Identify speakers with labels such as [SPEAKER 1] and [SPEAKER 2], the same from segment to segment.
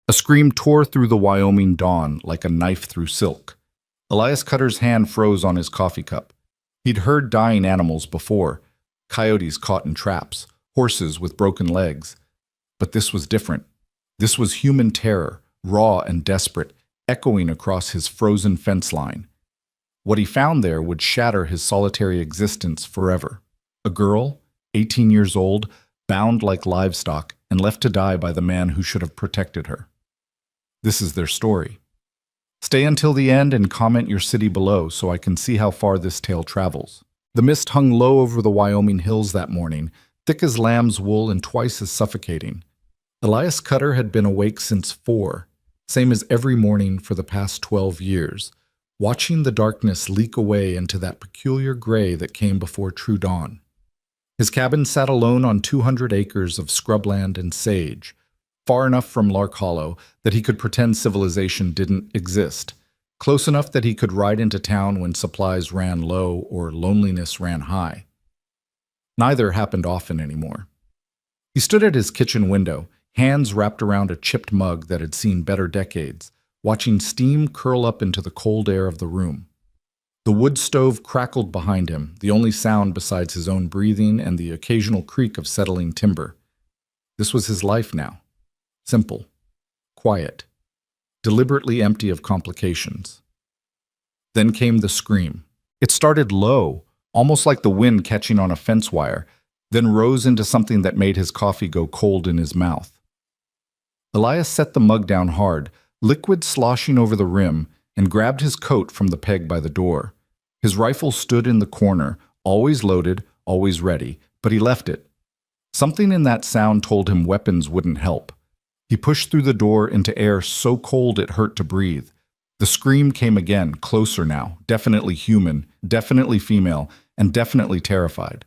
[SPEAKER 1] A scream tore through the Wyoming dawn like a knife through silk. Elias Cutter's hand froze on his coffee cup. He'd heard dying animals before, coyotes caught in traps, horses with broken legs. But this was different. This was human terror, raw and desperate, echoing across his frozen fence line. What he found there would shatter his solitary existence forever. A girl, 18 years old, bound like livestock and left to die by the man who should have protected her. This is their story. Stay until the end and comment your city below so I can see how far this tale travels. The mist hung low over the Wyoming hills that morning, thick as lamb's wool and twice as suffocating. Elias Cutter had been awake since 4, same as every morning for the past 12 years, watching the darkness leak away into that peculiar gray that came before true dawn. His cabin sat alone on 200 acres of scrubland and sage, far enough from Lark Hollow that he could pretend civilization didn't exist, close enough that he could ride into town when supplies ran low or loneliness ran high. Neither happened often anymore. He stood at his kitchen window, hands wrapped around a chipped mug that had seen better decades, watching steam curl up into the cold air of the room. The wood stove crackled behind him, the only sound besides his own breathing and the occasional creak of settling timber. This was his life now. Simple, quiet, deliberately empty of complications. Then came the scream. It started low, almost like the wind catching on a fence wire, then rose into something that made his coffee go cold in his mouth. Elias set the mug down hard, liquid sloshing over the rim, and grabbed his coat from the peg by the door. His rifle stood in the corner, always loaded, always ready, but he left it. Something in that sound told him weapons wouldn't help. He pushed through the door into air so cold it hurt to breathe. The scream came again, closer now, definitely human, definitely female, and definitely terrified.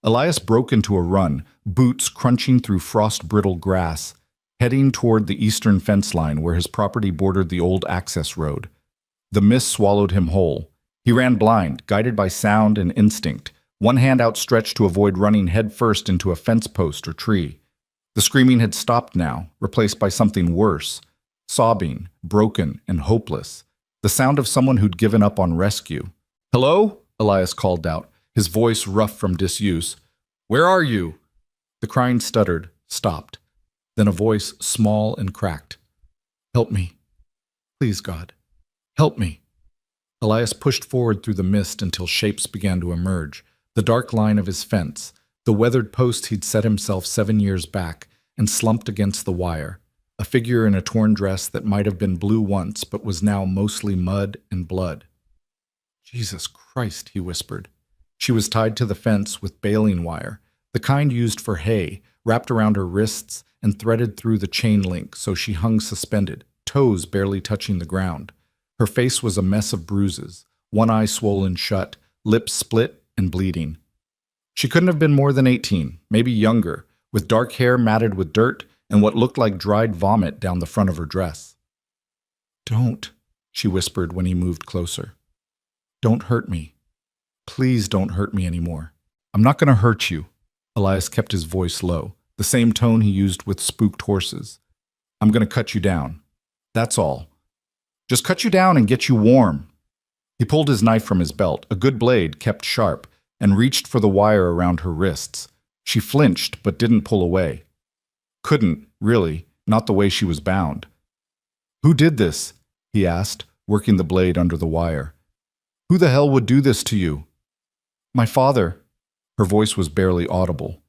[SPEAKER 1] Elias broke into a run, boots crunching through frost-brittle grass, heading toward the eastern fence line where his property bordered the old access road. The mist swallowed him whole. He ran blind, guided by sound and instinct, one hand outstretched to avoid running headfirst into a fence post or tree. The screaming had stopped now, replaced by something worse, sobbing, broken, and hopeless, the sound of someone who'd given up on rescue. "Hello?" Elias called out, his voice rough from disuse. "Where are you?" The crying stuttered, stopped. Then a voice small and cracked. "Help me. Please, God. Help me." Elias pushed forward through the mist until shapes began to emerge. The dark line of his fence, the weathered post he'd set himself 7 years back, and slumped against the wire. A figure in a torn dress that might have been blue once, but was now mostly mud and blood. "Jesus Christ," he whispered. She was tied to the fence with baling wire, the kind used for hay, wrapped around her wrists and threaded through the chain link so she hung suspended, toes barely touching the ground. Her face was a mess of bruises, one eye swollen shut, lips split and bleeding. She couldn't have been more than 18, maybe younger, with dark hair matted with dirt and what looked like dried vomit down the front of her dress. "Don't," she whispered when he moved closer. "Don't hurt me. Please don't hurt me anymore. I'm not going to hurt you." Elias kept his voice low, the same tone he used with spooked horses. "I'm going to cut you down. That's all. Just cut you down and get you warm." He pulled his knife from his belt, a good blade kept sharp, and reached for the wire around her wrists. She flinched but didn't pull away. Couldn't, really, not the way she was bound. "Who did this?" he asked, working the blade under the wire. "Who the hell would do this to you?" "My father." Her voice was barely audible.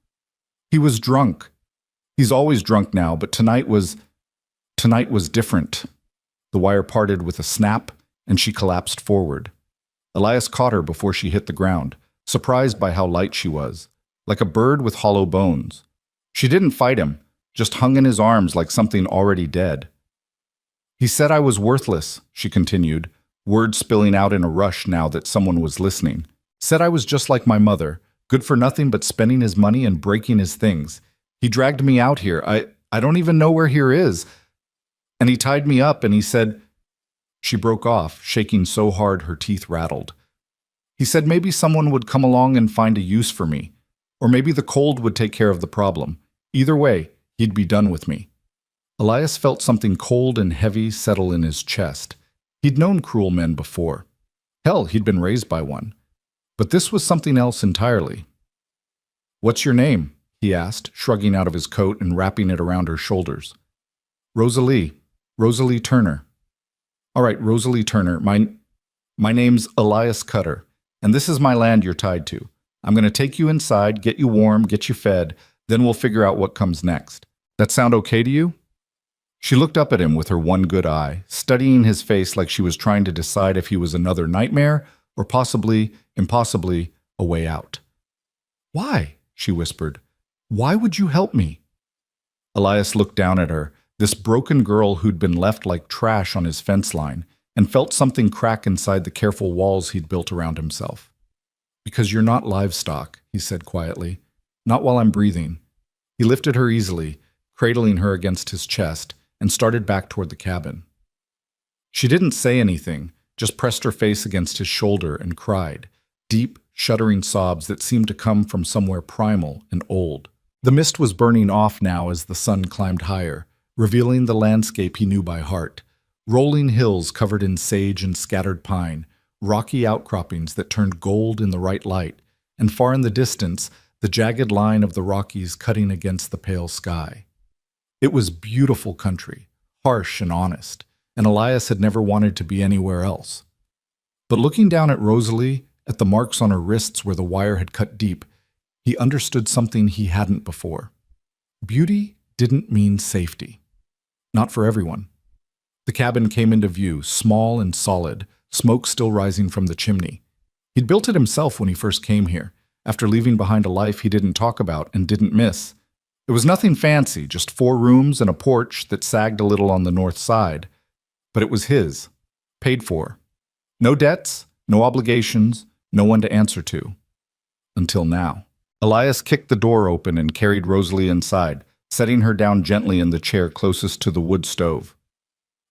[SPEAKER 1] "He was drunk. He's always drunk now, but tonight was different." The wire parted with a snap, and she collapsed forward. Elias caught her before she hit the ground, surprised by how light she was, like a bird with hollow bones. She didn't fight him, just hung in his arms like something already dead. "He said I was worthless," she continued, words spilling out in a rush now that someone was listening. "Said I was just like my mother, good for nothing but spending his money and breaking his things. He dragged me out here. I don't even know where here is. And he tied me up and he said..." She broke off, shaking so hard her teeth rattled. "He said maybe someone would come along and find a use for me, or maybe the cold would take care of the problem. Either way, he'd be done with me." Elias felt something cold and heavy settle in his chest. He'd known cruel men before. Hell, he'd been raised by one. But this was something else entirely. "What's your name?" he asked, shrugging out of his coat and wrapping it around her shoulders. "Rosalie. Rosalie Turner." "All right, Rosalie Turner. My name's Elias Cutter, and this is my land you're tied to. I'm going to take you inside, get you warm, get you fed, then we'll figure out what comes next. That sound okay to you?" She looked up at him with her one good eye, studying his face like she was trying to decide if he was another nightmare or possibly, impossibly, a way out. "Why?" she whispered. "Why would you help me?" Elias looked down at her, this broken girl who'd been left like trash on his fence line, and felt something crack inside the careful walls he'd built around himself. "Because you're not livestock," he said quietly. "Not while I'm breathing." He lifted her easily, cradling her against his chest, and started back toward the cabin. She didn't say anything, just pressed her face against his shoulder and cried, deep, shuddering sobs that seemed to come from somewhere primal and old. The mist was burning off now as the sun climbed higher, revealing the landscape he knew by heart. Rolling hills covered in sage and scattered pine, rocky outcroppings that turned gold in the right light, and far in the distance, the jagged line of the Rockies cutting against the pale sky. It was beautiful country, harsh and honest, and Elias had never wanted to be anywhere else. But looking down at Rosalie, at the marks on her wrists where the wire had cut deep, he understood something he hadn't before. Beauty didn't mean safety. Not for everyone. The cabin came into view, small and solid, smoke still rising from the chimney. He'd built it himself when he first came here, after leaving behind a life he didn't talk about and didn't miss. It was nothing fancy, just 4 rooms and a porch that sagged a little on the north side. But it was his, paid for. No debts, no obligations, no one to answer to. Until now. Elias kicked the door open and carried Rosalie inside, setting her down gently in the chair closest to the wood stove.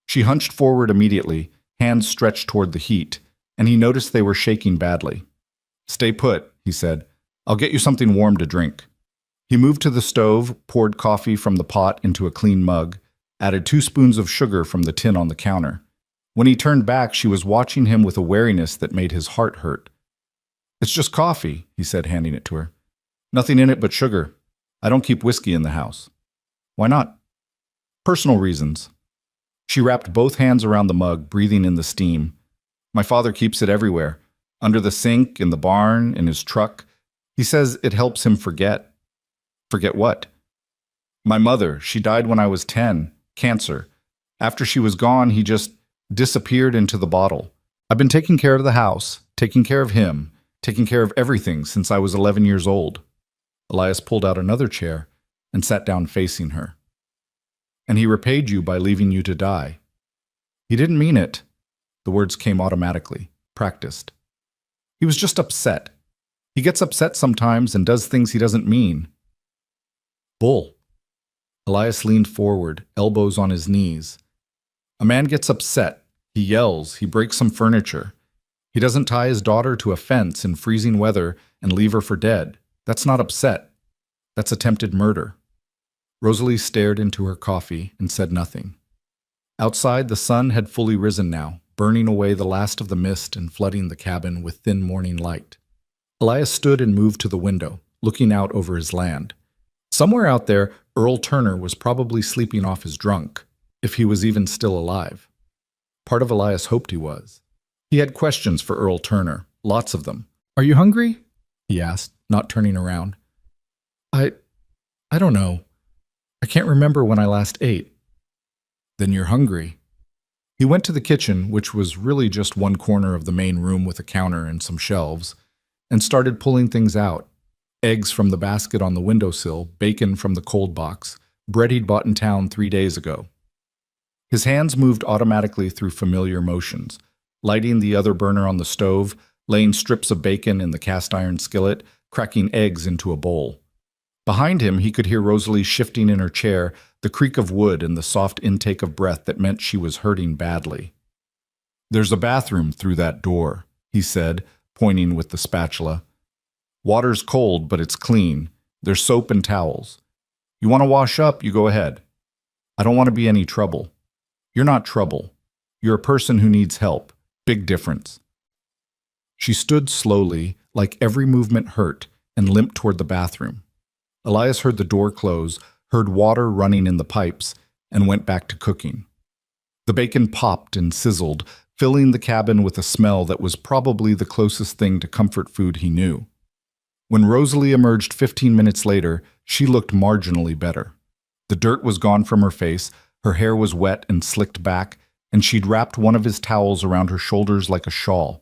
[SPEAKER 1] She hunched forward immediately, hands stretched toward the heat, and he noticed they were shaking badly. "Stay put," he said. "I'll get you something warm to drink." He moved to the stove, poured coffee from the pot into a clean mug, added 2 spoons of sugar from the tin on the counter. When he turned back, she was watching him with a wariness that made his heart hurt. "It's just coffee," he said, handing it to her. "Nothing in it but sugar. I don't keep whiskey in the house." "Why not?" "Personal reasons." She wrapped both hands around the mug, breathing in the steam. "My father keeps it everywhere. Under the sink, in the barn, in his truck. He says it helps him forget." "Forget what?" "My mother. She died when I was 10. Cancer. After she was gone, he just disappeared into the bottle. I've been taking care of the house, taking care of him, taking care of everything since I was 11 years old." Elias pulled out another chair and sat down facing her. "And he repaid you by leaving you to die." He didn't mean it. The words came automatically, practiced. He was just upset. He gets upset sometimes and does things he doesn't mean. "Bull." Elias leaned forward, elbows on his knees. "A man gets upset. He yells. He breaks some furniture. He doesn't tie his daughter to a fence in freezing weather and leave her for dead. That's not upset. That's attempted murder." Rosalie stared into her coffee and said nothing. Outside, the sun had fully risen now, burning away the last of the mist and flooding the cabin with thin morning light. Elias stood and moved to the window, looking out over his land. Somewhere out there, Earl Turner was probably sleeping off his drunk, if he was even still alive. Part of Elias hoped he was. He had questions for Earl Turner, lots of them. "Are you hungry?" he asked, not turning around. I don't know. I can't remember when I last ate." "Then you're hungry." He went to the kitchen, which was really just one corner of the main room with a counter and some shelves, and started pulling things out. Eggs from the basket on the windowsill, bacon from the cold box, bread he'd bought in town 3 days ago. His hands moved automatically through familiar motions, lighting the other burner on the stove, laying strips of bacon in the cast-iron skillet, cracking eggs into a bowl. Behind him, he could hear Rosalie shifting in her chair, the creak of wood and the soft intake of breath that meant she was hurting badly. "There's a bathroom through that door," he said, pointing with the spatula. "Water's cold, but it's clean. There's soap and towels. You want to wash up, you go ahead." I don't want to be any trouble. You're not trouble. You're a person who needs help. Big difference. She stood slowly, like every movement hurt, and limped toward the bathroom. Elias heard the door close, heard water running in the pipes, and went back to cooking. The bacon popped and sizzled, filling the cabin with a smell that was probably the closest thing to comfort food he knew. When Rosalie emerged 15 minutes later, she looked marginally better. The dirt was gone from her face, her hair was wet and slicked back, and she'd wrapped one of his towels around her shoulders like a shawl.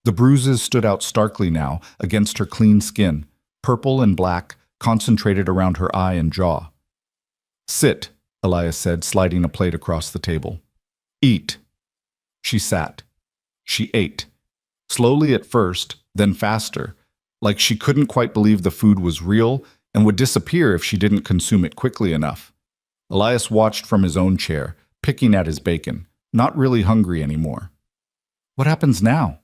[SPEAKER 1] The bruises stood out starkly now against her clean skin, purple and black, concentrated around her eye and jaw. "Sit," Elias said, sliding a plate across the table. "Eat." She sat. She ate. Slowly at first, then faster, like she couldn't quite believe the food was real and would disappear if she didn't consume it quickly enough. Elias watched from his own chair, picking at his bacon, not really hungry anymore. "What happens now?"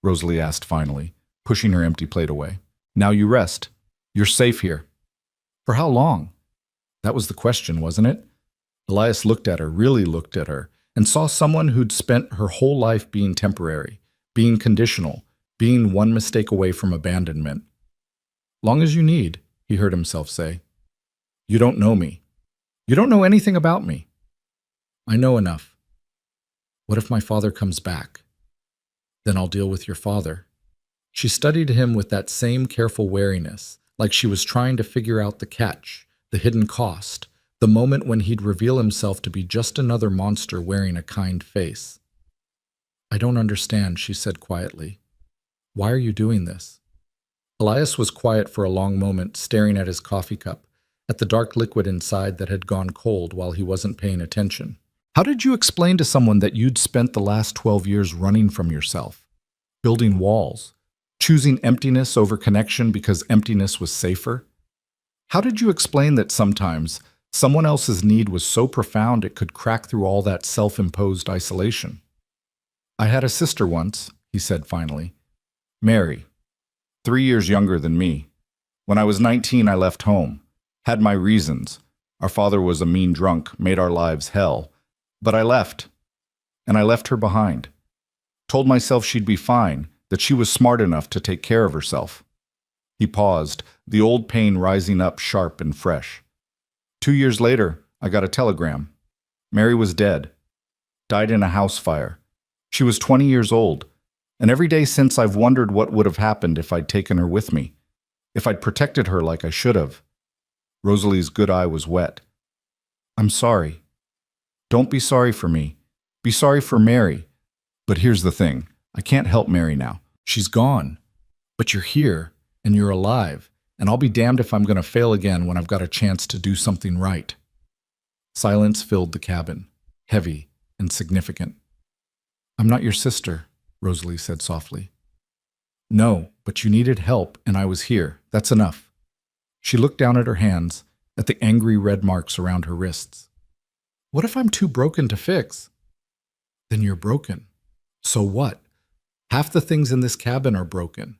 [SPEAKER 1] Rosalie asked finally, pushing her empty plate away. "Now you rest. You're safe here." "For how long?" That was the question, wasn't it? Elias looked at her, really looked at her, and saw someone who'd spent her whole life being temporary, being conditional, being one mistake away from abandonment. "Long as you need," he heard himself say. "You don't know me. You don't know anything about me." "I know enough." "What if my father comes back?" "Then I'll deal with your father." She studied him with that same careful wariness, like she was trying to figure out the catch, the hidden cost, the moment when he'd reveal himself to be just another monster wearing a kind face. "I don't understand," she said quietly. "Why are you doing this?" Elias was quiet for a long moment, staring at his coffee cup, at the dark liquid inside that had gone cold while he wasn't paying attention. "How did you explain to someone that you'd spent the last 12 years running from yourself, building walls, choosing emptiness over connection because emptiness was safer? How did you explain that sometimes someone else's need was so profound it could crack through all that self-imposed isolation?" "I had a sister once," he said finally. "Mary. 3 years younger than me. When I was 19, I left home. Had my reasons. Our father was a mean drunk, made our lives hell. But I left. And I left her behind. Told myself she'd be fine, that she was smart enough to take care of herself." He paused, the old pain rising up sharp and fresh. 2 years later, I got a telegram. Mary was dead. Died in a house fire. She was 20 years old. And every day since I've wondered what would have happened if I'd taken her with me. If I'd protected her like I should have. Rosalie's good eye was wet. "I'm sorry. Don't be sorry for me. Be sorry for Mary. But here's the thing. I can't help Mary now. She's gone. But you're here, and you're alive, and I'll be damned if I'm going to fail again when I've got a chance to do something right." Silence filled the cabin, heavy and significant. "I'm not your sister," Rosalie said softly. "No, but you needed help, and I was here. That's enough." She looked down at her hands, at the angry red marks around her wrists. "What if I'm too broken to fix?" "Then you're broken. So what? Half the things in this cabin are broken.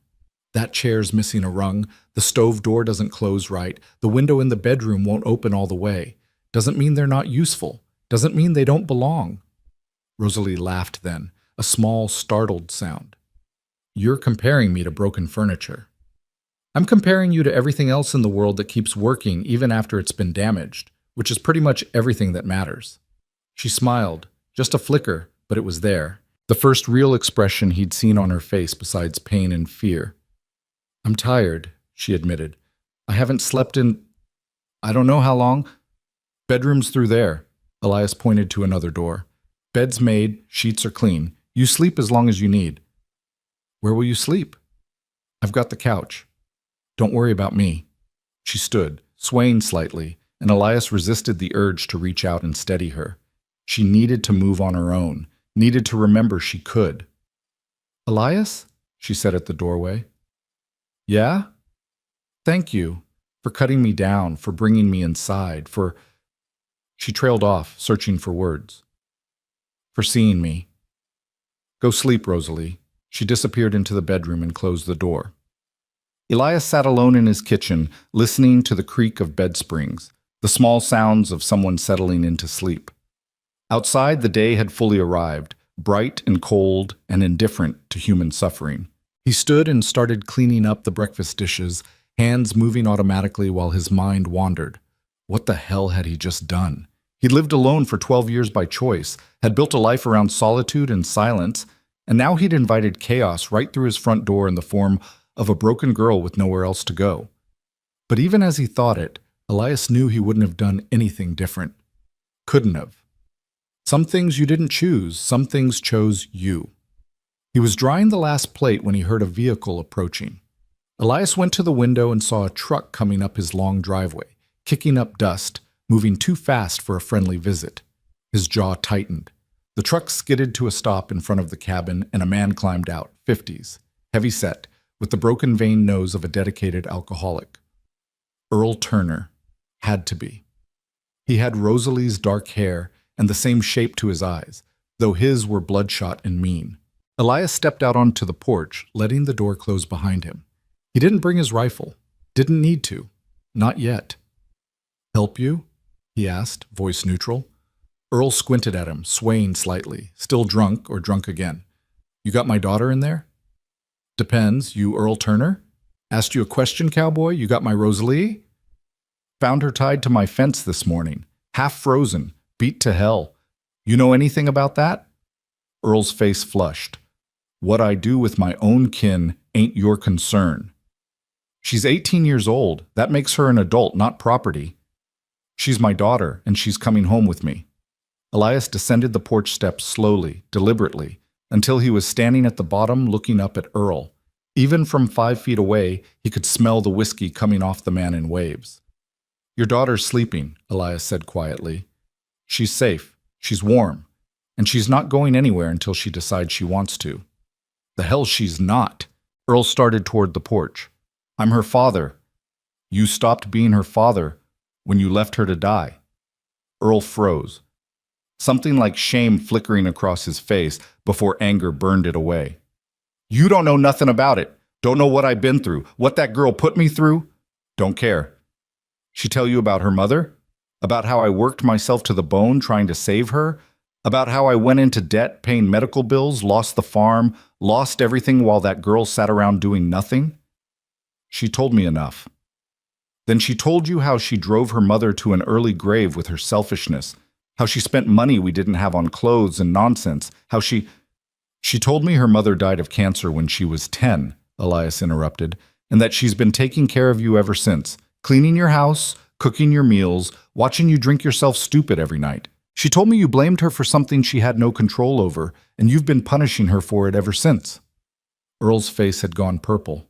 [SPEAKER 1] That chair's missing a rung, the stove door doesn't close right, the window in the bedroom won't open all the way. Doesn't mean they're not useful. Doesn't mean they don't belong." Rosalie laughed then, a small, startled sound. "You're comparing me to broken furniture." "I'm comparing you to everything else in the world that keeps working even after it's been damaged, which is pretty much everything that matters." She smiled, just a flicker, but it was there. The first real expression he'd seen on her face besides pain and fear. "I'm tired," she admitted. "I haven't slept in... I don't know how long." "Bedroom's through there." Elias pointed to another door. "Bed's made, sheets are clean. You sleep as long as you need." "Where will you sleep?" "I've got the couch. Don't worry about me." She stood, swaying slightly, and Elias resisted the urge to reach out and steady her. She needed to move on her own, needed to remember she could. "Elias?" she said at the doorway. "Yeah?" "Thank you for cutting me down, for bringing me inside, for..." She trailed off, searching for words. "For seeing me." "Go sleep, Rosalie." She disappeared into the bedroom and closed the door. Elias sat alone in his kitchen, listening to the creak of bed springs, the small sounds of someone settling into sleep. Outside, the day had fully arrived, bright and cold and indifferent to human suffering. He stood and started cleaning up the breakfast dishes, hands moving automatically while his mind wandered. What the hell had he just done? He'd lived alone for 12 years by choice, had built a life around solitude and silence, and now he'd invited chaos right through his front door in the form of a broken girl with nowhere else to go. But even as he thought it, Elias knew he wouldn't have done anything different. Couldn't have. Some things you didn't choose, some things chose you. He was drying the last plate when he heard a vehicle approaching. Elias went to the window and saw a truck coming up his long driveway, kicking up dust, moving too fast for a friendly visit. His jaw tightened. The truck skidded to a stop in front of the cabin and a man climbed out, 50s, heavy-set, with the broken vein nose of a dedicated alcoholic. Earl Turner. Had to be. He had Rosalie's dark hair and the same shape to his eyes, though his were bloodshot and mean. Elias stepped out onto the porch, letting the door close behind him. He didn't bring his rifle. Didn't need to. Not yet. "Help you?" he asked, voice neutral. Earl squinted at him, swaying slightly, still drunk or drunk again. "You got my daughter in there?" "Depends. You Earl Turner? Asked you a question, cowboy? You got my Rosalie?" "Found her tied to my fence this morning, half frozen, beat to hell. You know anything about that?" Earl's face flushed. "What I do with my own kin ain't your concern." "She's 18 years old. That makes her an adult, not property." "She's my daughter, and she's coming home with me." Elias descended the porch steps slowly, deliberately, until he was standing at the bottom looking up at Earl. Even from 5 feet away, he could smell the whiskey coming off the man in waves. "Your daughter's sleeping," Elias said quietly. "She's safe, she's warm, and she's not going anywhere until she decides she wants to." "The hell she's not!" Earl started toward the porch. "I'm her father." "You stopped being her father when you left her to die." Earl froze, something like shame flickering across his face before anger burned it away. "You don't know nothing about it. Don't know what I've been through, what that girl put me through. Don't care." "She tell you about her mother? About how I worked myself to the bone trying to save her? About how I went into debt paying medical bills, lost the farm, lost everything while that girl sat around doing nothing?" "She told me enough." "Then she told you how she drove her mother to an early grave with her selfishness, how she spent money we didn't have on clothes and nonsense, how she told me her mother died of cancer when she was 10, Elias interrupted, "and that she's been taking care of you ever since, cleaning your house, cooking your meals, watching you drink yourself stupid every night. She told me you blamed her for something she had no control over, and you've been punishing her for it ever since." Earl's face had gone purple.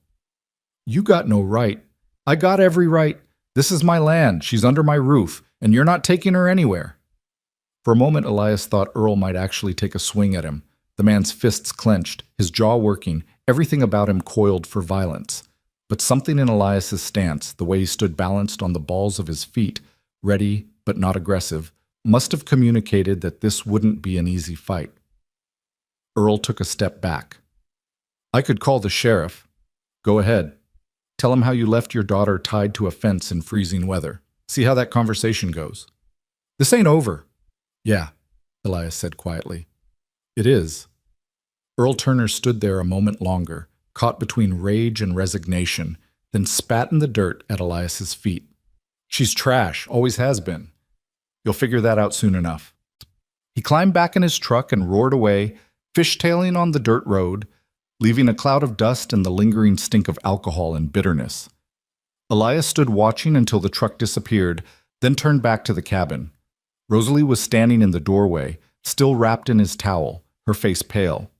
[SPEAKER 1] "You got no right. I got every right. This is my land, she's under my roof, and you're not taking her anywhere." For a moment, Elias thought Earl might actually take a swing at him. The man's fists clenched, his jaw working, everything about him coiled for violence. But something in Elias's stance, the way he stood balanced on the balls of his feet, ready but not aggressive, must have communicated that this wouldn't be an easy fight. Earl took a step back. "I could call the sheriff." "Go ahead. Tell him how you left your daughter tied to a fence in freezing weather. See how that conversation goes." "This ain't over." "Yeah," Elias said quietly. "It is." Earl Turner stood there a moment longer, caught between rage and resignation, then spat in the dirt at Elias's feet. "She's trash, always has been. You'll figure that out soon enough." He climbed back in his truck and roared away, fishtailing on the dirt road, leaving a cloud of dust and the lingering stink of alcohol and bitterness. Elias stood watching until the truck disappeared, then turned back to the cabin. Rosalie was standing in the doorway, still wrapped in his towel, her face pale.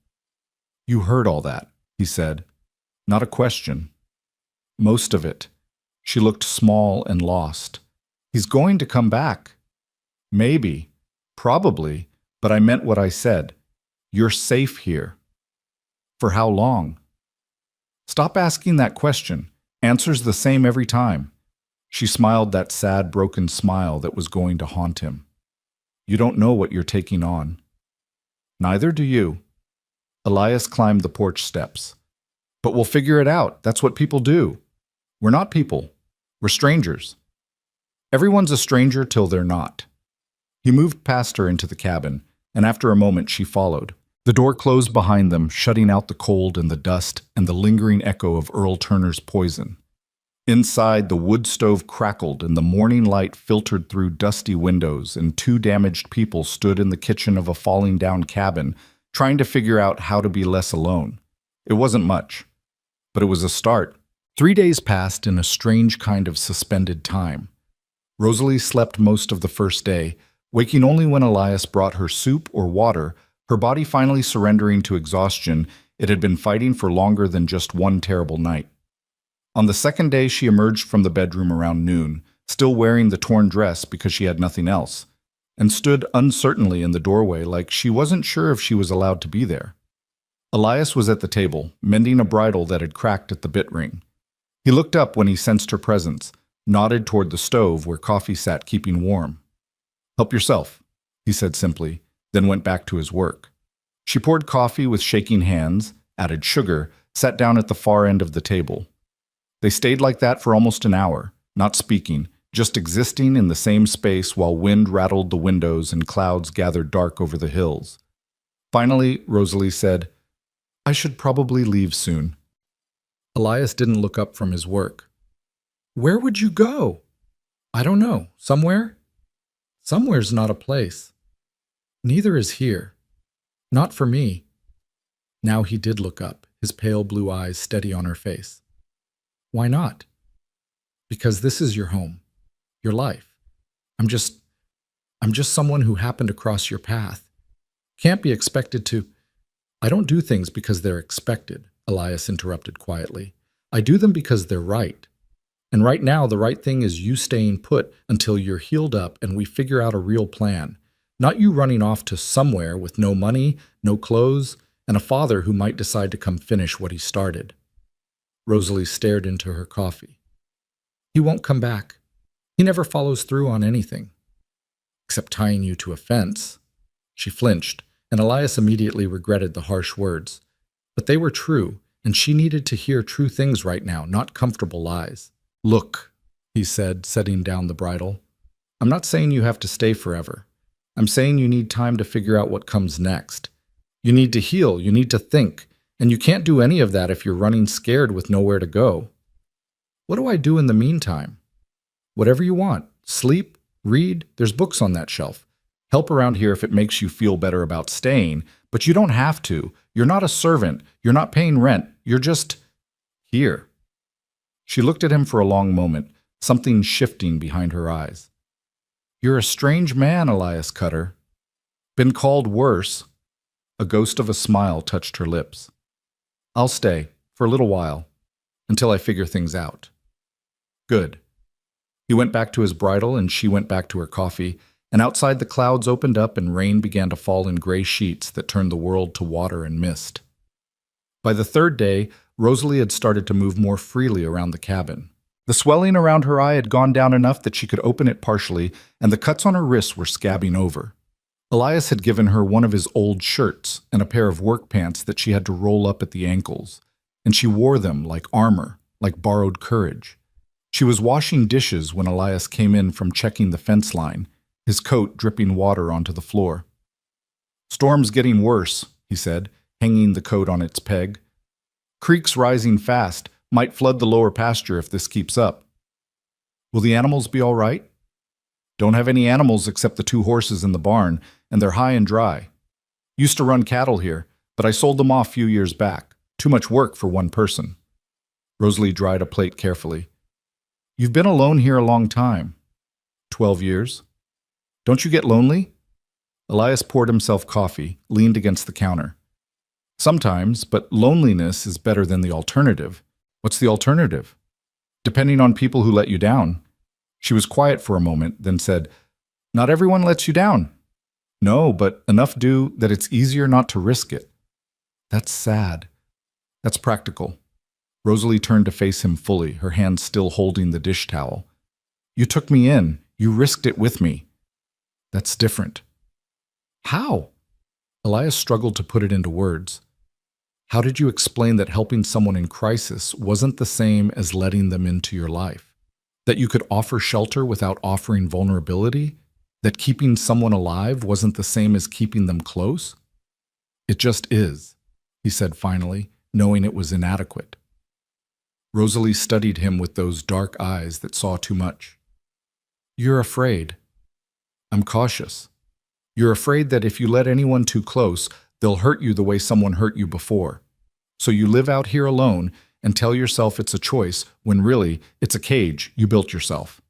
[SPEAKER 1] "You heard all that," he said. "Not a question." "Most of it." She looked small and lost. "He's going to come back." "Maybe. Probably. But I meant what I said. You're safe here." "For how long?" "Stop asking that question. Answer's the same every time." She smiled that sad, broken smile that was going to haunt him. "You don't know what you're taking on." "Neither do you." Elias climbed the porch steps. "But we'll figure it out. That's what people do." "We're not people. We're strangers." Everyone's a stranger till they're not. He moved past her into the cabin, and after a moment she followed. The door closed behind them, shutting out the cold and the dust and the lingering echo of Earl Turner's poison. Inside, the wood stove crackled and the morning light filtered through dusty windows, and two damaged people stood in the kitchen of a falling-down cabin, trying to figure out how to be less alone. It wasn't much, but it was a start. 3 days passed in a strange kind of suspended time. Rosalie slept most of the first day, waking only when Elias brought her soup or water, her body finally surrendering to exhaustion. It had been fighting for longer than just one terrible night. On the second day, she emerged from the bedroom around noon, still wearing the torn dress because she had nothing else, and stood uncertainly in the doorway like she wasn't sure if she was allowed to be there. Elias was at the table, mending a bridle that had cracked at the bit ring. He looked up when he sensed her presence, nodded toward the stove where coffee sat keeping warm. "Help yourself," he said simply, then went back to his work. She poured coffee with shaking hands, added sugar, sat down at the far end of the table. They stayed like that for almost an hour, not speaking, just existing in the same space while wind rattled the windows and clouds gathered dark over the hills. Finally, Rosalie said, "I should probably leave soon." Elias didn't look up from his work. "Where would you go?" "I don't know. Somewhere?" "Somewhere's not a place. Neither is here. Not for me." Now he did look up, his pale blue eyes steady on her face. "Why not?" "Because this is your home, your life. I'm just someone who happened to cross your path. Can't be expected to—" "I don't do things because they're expected," Elias interrupted quietly. "I do them because they're right. And right now, the right thing is you staying put until you're healed up and we figure out a real plan. Not you running off to somewhere with no money, no clothes, and a father who might decide to come finish what he started." Rosalie stared into her coffee. "He won't come back. He never follows through on anything. Except tying you to a fence." She flinched, and Elias immediately regretted the harsh words. But they were true, and she needed to hear true things right now, not comfortable lies. "Look," he said, setting down the bridle. "I'm not saying you have to stay forever. I'm saying you need time to figure out what comes next. You need to heal, you need to think, and you can't do any of that if you're running scared with nowhere to go." "What do I do in the meantime?" "Whatever you want. Sleep, read, there's books on that shelf. Help around here if it makes you feel better about staying, but you don't have to. You're not a servant, you're not paying rent, you're just here." She looked at him for a long moment, something shifting behind her eyes. "You're a strange man," Elias cut her. "Been called worse." A ghost of a smile touched her lips. "I'll stay, for a little while, until I figure things out." "Good." He went back to his bridle and she went back to her coffee, and outside the clouds opened up and rain began to fall in gray sheets that turned the world to water and mist. By the third day, Rosalie had started to move more freely around the cabin. The swelling around her eye had gone down enough that she could open it partially, and the cuts on her wrists were scabbing over. Elias had given her one of his old shirts and a pair of work pants that she had to roll up at the ankles, and she wore them like armor, like borrowed courage. She was washing dishes when Elias came in from checking the fence line, his coat dripping water onto the floor. "Storm's getting worse," he said, hanging the coat on its peg. "Creek's rising fast. Might flood the lower pasture if this keeps up." "Will the animals be all right?" "Don't have any animals except the 2 horses in the barn, and they're high and dry. Used to run cattle here, but I sold them off a few years back. Too much work for one person." Rosalie dried a plate carefully. "You've been alone here a long time." 12 years. "Don't you get lonely?" Elias poured himself coffee, leaned against the counter. "Sometimes, but loneliness is better than the alternative." "What's the alternative?" "Depending on people who let you down." She was quiet for a moment, then said, "Not everyone lets you down." "No, but enough do that it's easier not to risk it." "That's sad." "That's practical." Rosalie turned to face him fully, her hand still holding the dish towel. "You took me in. You risked it with me." "That's different." "How?" Elias struggled to put it into words. "How did you explain that helping someone in crisis wasn't the same as letting them into your life?" That you could offer shelter without offering vulnerability? That keeping someone alive wasn't the same as keeping them close? It just is, he said finally, knowing it was inadequate. Rosalie studied him with those dark eyes that saw too much. You're afraid. I'm cautious. You're afraid that if you let anyone too close, they'll hurt you the way someone hurt you before. So you live out here alone and tell yourself it's a choice when really it's a cage you built yourself.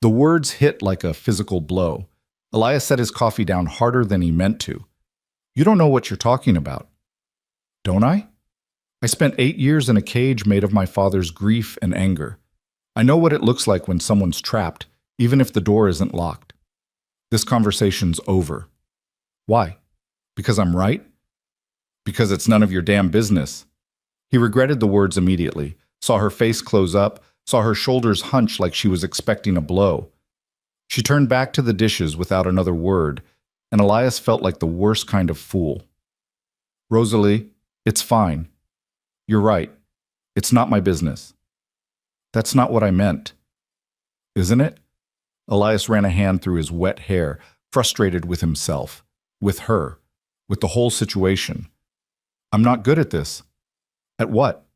[SPEAKER 1] The words hit like a physical blow. Elias set his coffee down harder than he meant to. You don't know what you're talking about. Don't I? I spent 8 years in a cage made of my father's grief and anger. I know what it looks like when someone's trapped, even if the door isn't locked. This conversation's over. Why? Because I'm right? Because it's none of your damn business. He regretted the words immediately, saw her face close up, saw her shoulders hunch like she was expecting a blow. She turned back to the dishes without another word, and Elias felt like the worst kind of fool. Rosalie, it's fine. You're right. It's not my business. That's not what I meant. Isn't it? Elias ran a hand through his wet hair, frustrated with himself, with her, with the whole situation. I'm not good at this. At what?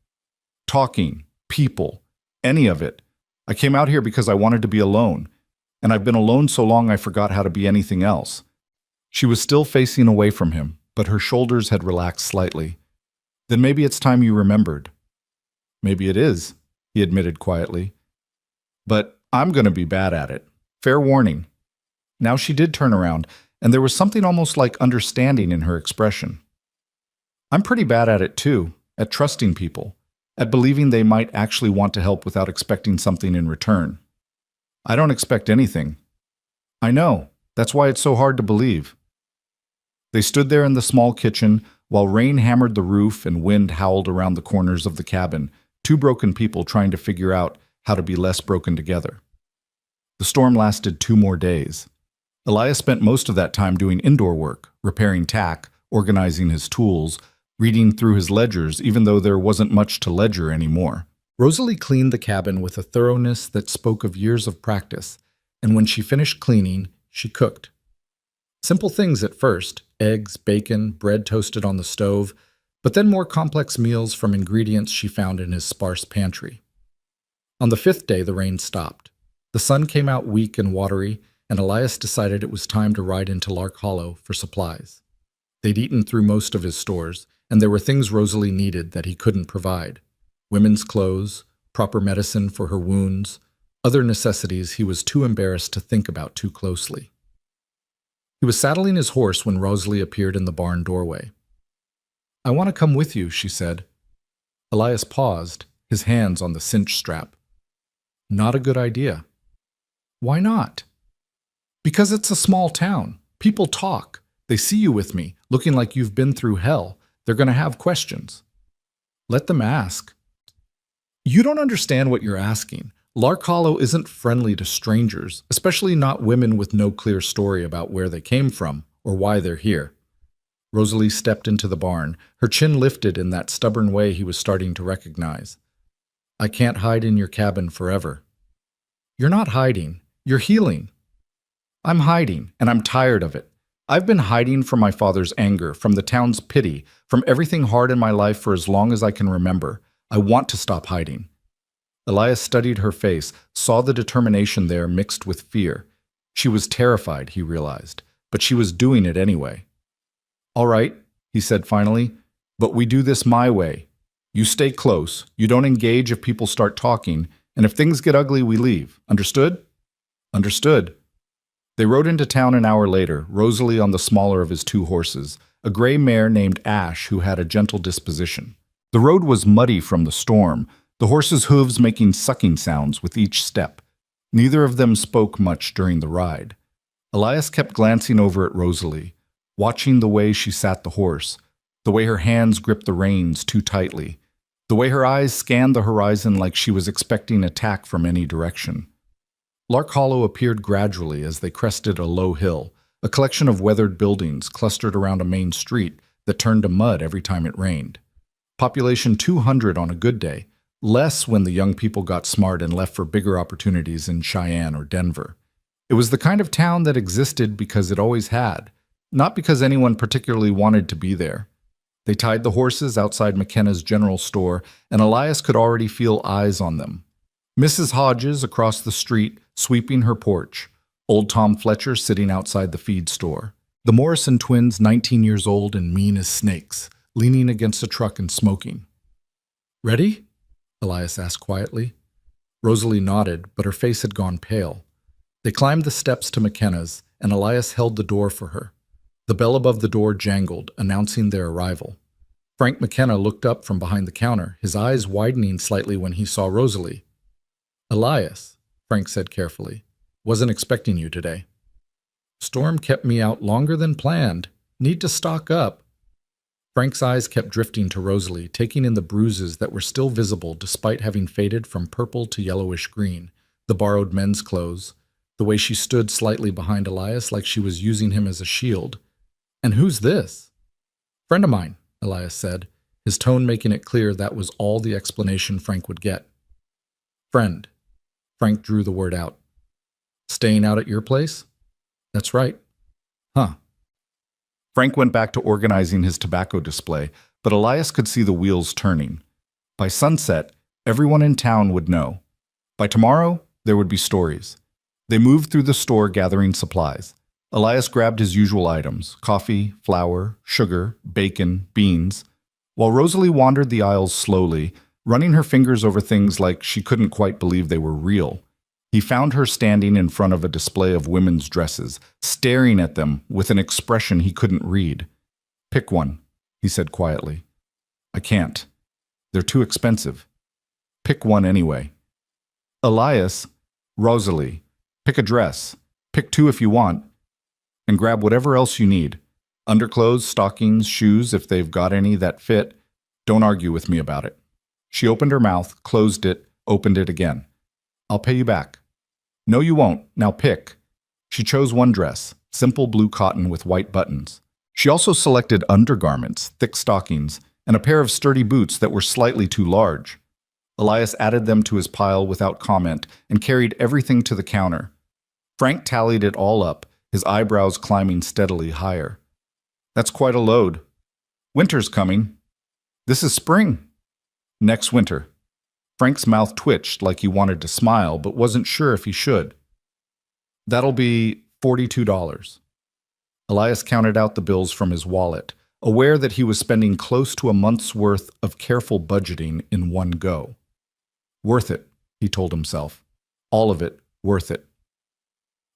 [SPEAKER 1] Talking, people, any of it. I came out here because I wanted to be alone, and I've been alone so long I forgot how to be anything else. She was still facing away from him, but her shoulders had relaxed slightly. Then maybe it's time you remembered. Maybe it is, he admitted quietly. But I'm going to be bad at it. Fair warning. Now she did turn around, and there was something almost like understanding in her expression. I'm pretty bad at it too, at trusting people, at believing they might actually want to help without expecting something in return. I don't expect anything. I know. That's why it's so hard to believe. They stood there in the small kitchen while rain hammered the roof and wind howled around the corners of the cabin, two broken people trying to figure out how to be less broken together. The storm lasted 2 more days. Elias spent most of that time doing indoor work, repairing tack, organizing his tools, reading through his ledgers even though there wasn't much to ledger anymore. Rosalie cleaned the cabin with a thoroughness that spoke of years of practice, and when she finished cleaning, she cooked. Simple things at first, eggs, bacon, bread toasted on the stove, but then more complex meals from ingredients she found in his sparse pantry. On the 5th day, the rain stopped. The sun came out weak and watery, and Elias decided it was time to ride into Lark Hollow for supplies. They'd eaten through most of his stores, and there were things Rosalie needed that he couldn't provide. Women's clothes, proper medicine for her wounds, other necessities he was too embarrassed to think about too closely. He was saddling his horse when Rosalie appeared in the barn doorway. I want to come with you, she said. Elias paused, his hands on the cinch strap. Not a good idea. Why not? Because it's a small town. People talk. They see you with me, looking like you've been through hell. They're going to have questions. Let them ask. You don't understand what you're asking. Lark Hollow isn't friendly to strangers, especially not women with no clear story about where they came from or why they're here. Rosalie stepped into the barn, her chin lifted in that stubborn way he was starting to recognize. I can't hide in your cabin forever. You're not hiding. You're healing. I'm hiding, and I'm tired of it. I've been hiding from my father's anger, from the town's pity, from everything hard in my life for as long as I can remember. I want to stop hiding. Elias studied her face, saw the determination there mixed with fear. She was terrified, he realized, but she was doing it anyway. All right, he said finally, but we do this my way. You stay close, you don't engage if people start talking, and if things get ugly, we leave. Understood? Understood. They rode into town an hour later, Rosalie on the smaller of his 2 horses, a gray mare named Ash who had a gentle disposition. The road was muddy from the storm, the horses' hooves making sucking sounds with each step. Neither of them spoke much during the ride. Elias kept glancing over at Rosalie, watching the way she sat the horse, the way her hands gripped the reins too tightly, the way her eyes scanned the horizon like she was expecting attack from any direction. Lark Hollow appeared gradually as they crested a low hill, a collection of weathered buildings clustered around a main street that turned to mud every time it rained. Population 200 on a good day, less when the young people got smart and left for bigger opportunities in Cheyenne or Denver. It was the kind of town that existed because it always had, not because anyone particularly wanted to be there. They tied the horses outside McKenna's general store, and Elias could already feel eyes on them. Mrs. Hodges across the street, sweeping her porch. Old Tom Fletcher sitting outside the feed store. The Morrison twins, 19 years old and mean as snakes, leaning against a truck and smoking. "Ready?" Elias asked quietly. Rosalie nodded, but her face had gone pale. They climbed the steps to McKenna's, and Elias held the door for her. The bell above the door jangled, announcing their arrival. Frank McKenna looked up from behind the counter, his eyes widening slightly when he saw Rosalie. "Elias," Frank said carefully, "wasn't expecting you today. Storm kept me out longer than planned. Need to stock up." Frank's eyes kept drifting to Rosalie, taking in the bruises that were still visible despite having faded from purple to yellowish green, the borrowed men's clothes, the way she stood slightly behind Elias like she was using him as a shield. "And who's this?" "Friend of mine," Elias said, his tone making it clear that was all the explanation Frank would get. "Friend." Frank drew the word out. "Staying out at your place?" "That's right." "Huh." Frank went back to organizing his tobacco display, but Elias could see the wheels turning. By sunset, everyone in town would know. By tomorrow, there would be stories. They moved through the store gathering supplies. Elias grabbed his usual items: coffee, flour, sugar, bacon, beans, while Rosalie wandered the aisles slowly, running her fingers over things like she couldn't quite believe they were real. He found her standing in front of a display of women's dresses, staring at them with an expression he couldn't read. "Pick one," he said quietly. "I can't. They're too expensive." "Pick one anyway." "Elias, Rosalie, pick a dress. Pick two if you want. And grab whatever else you need. Underclothes, stockings, shoes, if they've got any that fit. Don't argue with me about it." She opened her mouth, closed it, opened it again. "I'll pay you back." "No, you won't. Now pick." She chose one dress, simple blue cotton with white buttons. She also selected undergarments, thick stockings, and a pair of sturdy boots that were slightly too large. Elias added them to his pile without comment and carried everything to the counter. Frank tallied it all up, his eyebrows climbing steadily higher. "That's quite a load. Winter's coming. This is spring." "Next winter." Frank's mouth twitched like he wanted to smile, but wasn't sure if he should. "That'll be $42. Elias counted out the bills from his wallet, aware that he was spending close to a month's worth of careful budgeting in one go. Worth it, he told himself. All of it worth it.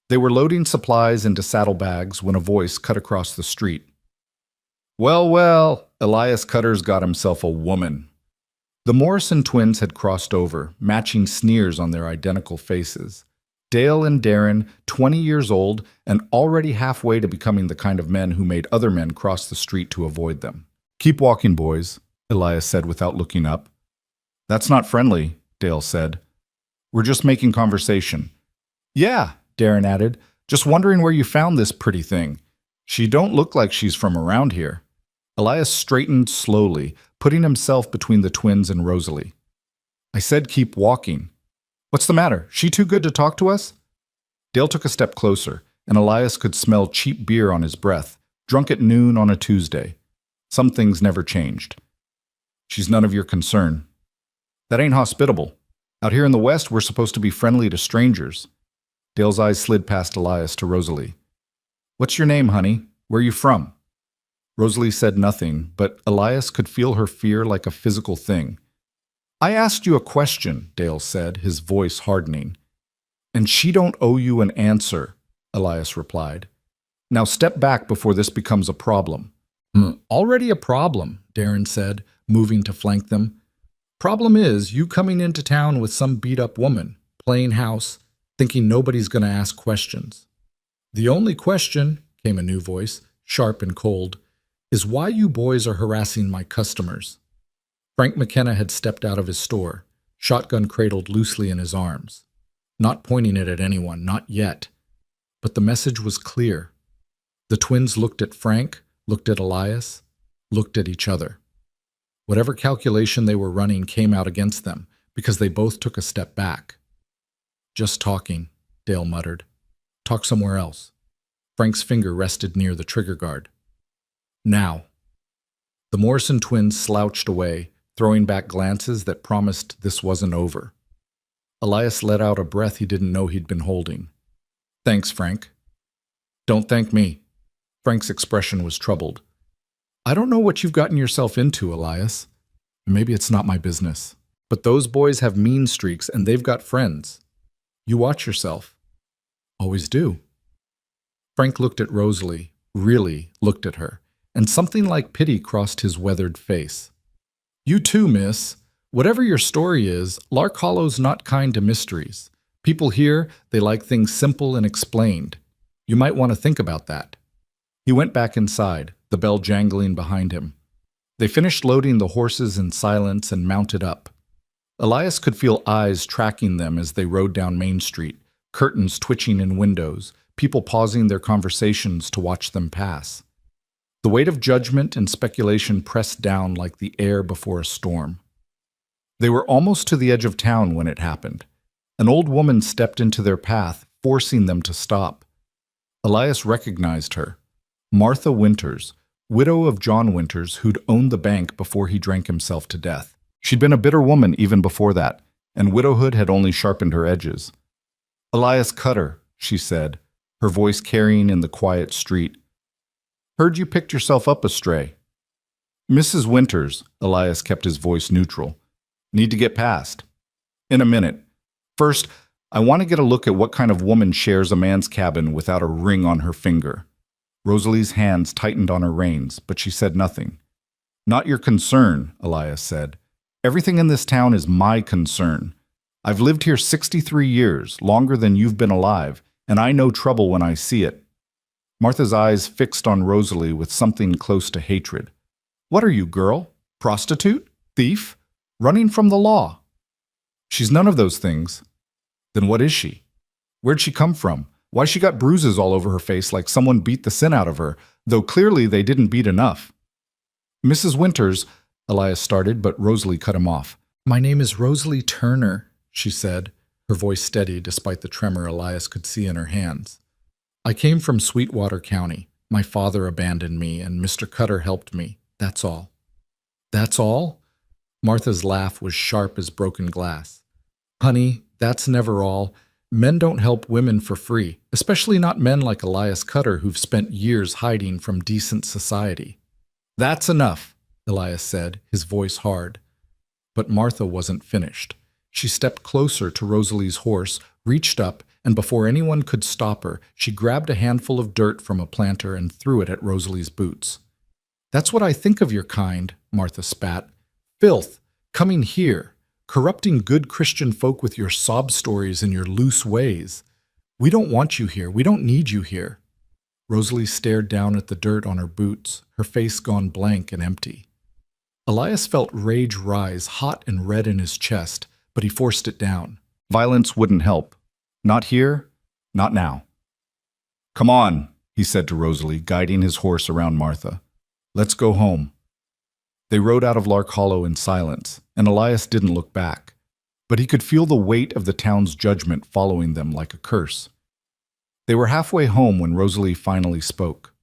[SPEAKER 1] They were loading supplies into saddlebags when a voice cut across the street. "Well, well, Elias Cutter's got himself a woman." The Morrison twins had crossed over, matching sneers on their identical faces. Dale and Darren, 20 years old, and already halfway to becoming the kind of men who made other men cross the street to avoid them. "Keep walking, boys," Elias said without looking up. "That's not friendly," Dale said. "We're just making conversation." "Yeah," Darren added, "just wondering where you found this pretty thing. She don't look like she's from around here." Elias straightened slowly, putting himself between the twins and Rosalie. "I said keep walking." "What's the matter? She too good to talk to us?" Dale took a step closer, and Elias could smell cheap beer on his breath, drunk at noon on a Tuesday. Some things never changed. "She's none of your concern." "That ain't hospitable. Out here in the West, we're supposed to be friendly to strangers." Dale's eyes slid past Elias to Rosalie. "What's your name, honey? Where are you from?" Rosalie said nothing, but Elias could feel her fear like a physical thing. "I asked you a question," Dale said, his voice hardening. "And she don't owe you an answer," Elias replied. "Now step back before this becomes a problem." "Already a problem," Darren said, moving to flank them. "Problem is, you coming into town with some beat-up woman, playing house, thinking nobody's going to ask questions." "The only question," came a new voice, sharp and cold, "is why you boys are harassing my customers." Frank McKenna had stepped out of his store, shotgun cradled loosely in his arms. Not pointing it at anyone, not yet. But the message was clear. The twins looked at Frank, looked at Elias, looked at each other. Whatever calculation they were running came out against them, because they both took a step back. "Just talking," Dale muttered. "Talk somewhere else." Frank's finger rested near the trigger guard. "Now." The Morrison twins slouched away, throwing back glances that promised this wasn't over. Elias let out a breath he didn't know he'd been holding. "Thanks, Frank." "Don't thank me." Frank's expression was troubled. "I don't know what you've gotten yourself into, Elias. Maybe it's not my business. But those boys have mean streaks and they've got friends. You watch yourself." "Always do." Frank looked at Rosalie, really looked at her, and something like pity crossed his weathered face. "You too, miss. Whatever your story is, Lark Hollow's not kind to mysteries. People here, they like things simple and explained. You might want to think about that." He went back inside, the bell jangling behind him. They finished loading the horses in silence and mounted up. Elias could feel eyes tracking them as they rode down Main Street, curtains twitching in windows, people pausing their conversations to watch them pass. The weight of judgment and speculation pressed down like the air before a storm. They were almost to the edge of town when it happened. An old woman stepped into their path, forcing them to stop. Elias recognized her. Martha Winters, widow of John Winters, who'd owned the bank before he drank himself to death. She'd been a bitter woman even before that, and widowhood had only sharpened her edges. "Elias Cutter," she said, her voice carrying in the quiet street. "Heard you picked yourself up astray." "Mrs. Winters," Elias kept his voice neutral. "Need to get past." "In a minute. First, I want to get a look at what kind of woman shares a man's cabin without a ring on her finger." Rosalie's hands tightened on her reins, but she said nothing. "Not your concern," Elias said. "Everything in this town is my concern. I've lived here 63 years, longer than you've been alive, and I know trouble when I see it." Martha's eyes fixed on Rosalie with something close to hatred. "What are you, girl? Prostitute? Thief? Running from the law?" "She's none of those things." "Then what is she? Where'd she come from? Why she got bruises all over her face like someone beat the sin out of her, though clearly they didn't beat enough." "Mrs. Winters," Elias started, but Rosalie cut him off. "My name is Rosalie Turner," she said, her voice steady despite the tremor Elias could see in her hands. "I came from Sweetwater County. My father abandoned me, and Mr. Cutter helped me. That's all." "That's all?" Martha's laugh was sharp as broken glass. "Honey, that's never all. Men don't help women for free, especially not men like Elias Cutter who've spent years hiding from decent society." "That's enough," Elias said, his voice hard. But Martha wasn't finished. She stepped closer to Rosalie's horse, reached up, and before anyone could stop her, she grabbed a handful of dirt from a planter and threw it at Rosalie's boots. "That's what I think of your kind," Martha spat. "Filth, coming here, corrupting good Christian folk with your sob stories and your loose ways. We don't want you here. We don't need you here." Rosalie stared down at the dirt on her boots, her face gone blank and empty. Elias felt rage rise, hot and red in his chest, but he forced it down. Violence wouldn't help. Not here, not now. "Come on," he said to Rosalie, guiding his horse around Martha. "Let's go home." They rode out of Lark Hollow in silence, and Elias didn't look back, but he could feel the weight of the town's judgment following them like a curse. They were halfway home when Rosalie finally spoke.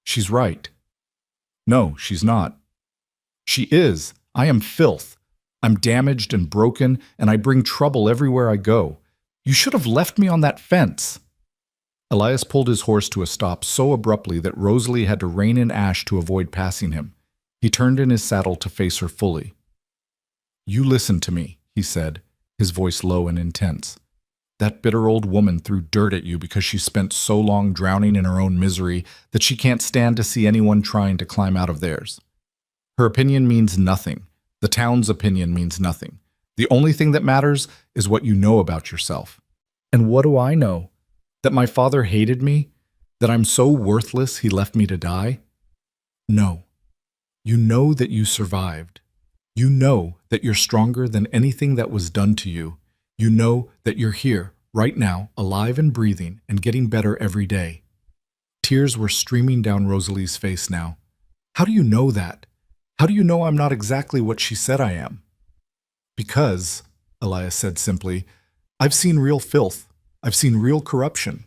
[SPEAKER 1] "She's right." "No, she's not." "She is. I am filth. I'm damaged and broken, and I bring trouble everywhere I go. You should have left me on that fence." Elias pulled his horse to a stop so abruptly that Rosalie had to rein in Ash to avoid passing him. He turned in his saddle to face her fully. "You listen to me," he said, his voice low and intense. "That bitter old woman threw dirt at you because she spent so long drowning in her own misery that she can't stand to see anyone trying to climb out of theirs. Her opinion means nothing. The town's opinion means nothing. The only thing that matters is what you know about yourself." "And what do I know? That my father hated me? That I'm so worthless he left me to die?" "No. You know that you survived. You know that you're stronger than anything that was done to you. You know that you're here, right now, alive and breathing, and getting better every day." Tears were streaming down Rosalie's face now. "How do you know that? How do you know I'm not exactly what she said I am?" Because, Elias said simply, I've seen real filth. I've seen real corruption.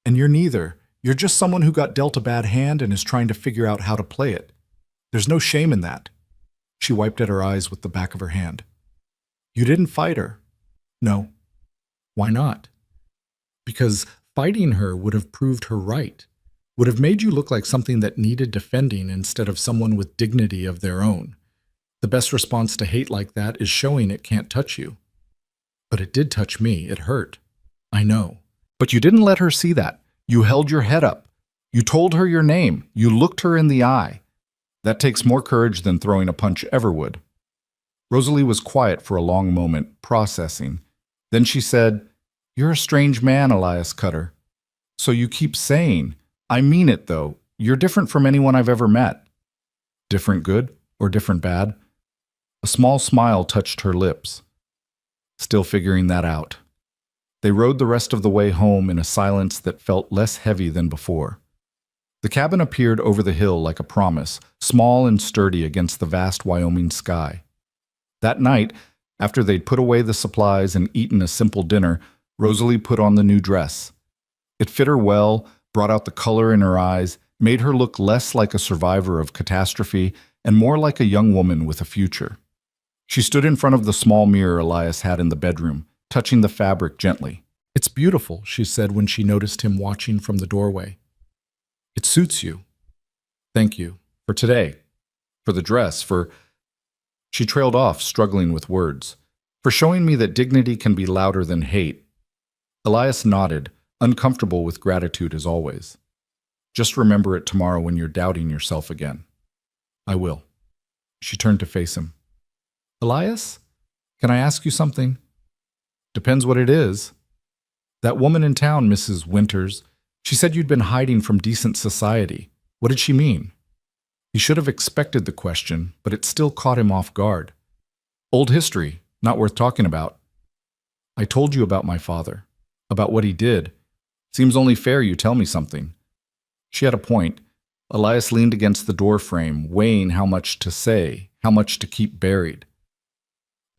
[SPEAKER 1] And you're neither. You're just someone who got dealt a bad hand and is trying to figure out how to play it. There's no shame in that. She wiped at her eyes with the back of her hand. You didn't fight her. No. Why not? Because fighting her would have proved her right, would have made you look like something that needed defending instead of someone with dignity of their own. The best response to hate like that is showing it can't touch you. But it did touch me. It hurt. I know. But you didn't let her see that. You held your head up. You told her your name. You looked her in the eye. That takes more courage than throwing a punch ever would. Rosalie was quiet for a long moment, processing. Then she said, You're a strange man, Elias Cutter. So you keep saying, I mean it though. You're different from anyone I've ever met. Different good or different bad? A small smile touched her lips. Still figuring that out. They rode the rest of the way home in a silence that felt less heavy than before. The cabin appeared over the hill like a promise, small and sturdy against the vast Wyoming sky. That night, after they'd put away the supplies and eaten a simple dinner, Rosalie put on the new dress. It fit her well, brought out the color in her eyes, made her look less like a survivor of catastrophe and more like a young woman with a future. She stood in front of the small mirror Elias had in the bedroom, touching the fabric gently. It's beautiful, she said when she noticed him watching from the doorway. It suits you. Thank you. For today. For the dress. For... She trailed off, struggling with words. For showing me that dignity can be louder than hate. Elias nodded, uncomfortable with gratitude as always. Just remember it tomorrow when you're doubting yourself again. I will. She turned to face him. Elias, can I ask you something? Depends what it is. That woman in town, Mrs. Winters, she said you'd been hiding from decent society. What did she mean? He should have expected the question, but it still caught him off guard. Old history, not worth talking about. I told you about my father, about what he did. Seems only fair you tell me something. She had a point. Elias leaned against the door frame, weighing how much to say, how much to keep buried.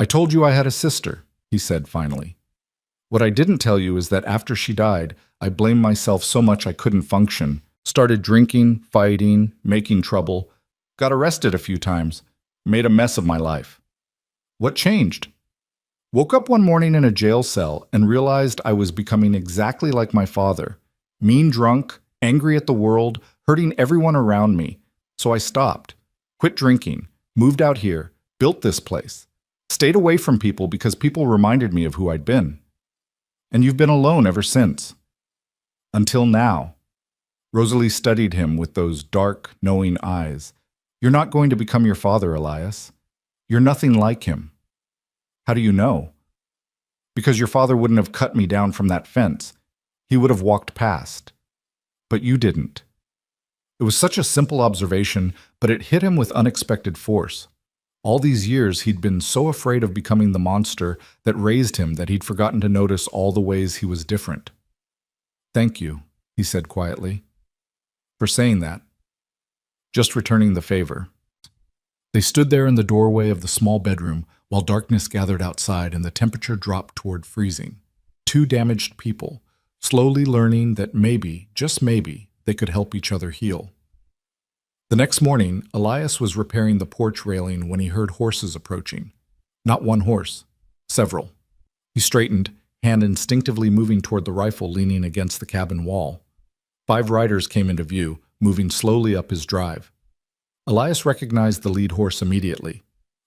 [SPEAKER 1] I told you I had a sister, he said finally. What I didn't tell you is that after she died, I blamed myself so much I couldn't function, started drinking, fighting, making trouble, got arrested a few times, made a mess of my life. What changed? Woke up one morning in a jail cell and realized I was becoming exactly like my father, mean drunk, angry at the world, hurting everyone around me. So I stopped, quit drinking, moved out here, built this place, stayed away from people because people reminded me of who I'd been. And you've been alone ever since. Until now. Rosalie studied him with those dark, knowing eyes. You're not going to become your father, Elias. You're nothing like him. How do you know? Because your father wouldn't have cut me down from that fence. He would have walked past. But you didn't. It was such a simple observation, but it hit him with unexpected force. All these years, he'd been so afraid of becoming the monster that raised him that he'd forgotten to notice all the ways he was different. Thank you, he said quietly, for saying that. Just returning the favor. They stood there in the doorway of the small bedroom while darkness gathered outside and the temperature dropped toward freezing. Two damaged people, slowly learning that maybe, just maybe, they could help each other heal. The next morning, Elias was repairing the porch railing when he heard horses approaching. Not one horse, several. He straightened, hand instinctively moving toward the rifle leaning against the cabin wall. 5 riders came into view, moving slowly up his drive. Elias recognized the lead horse immediately,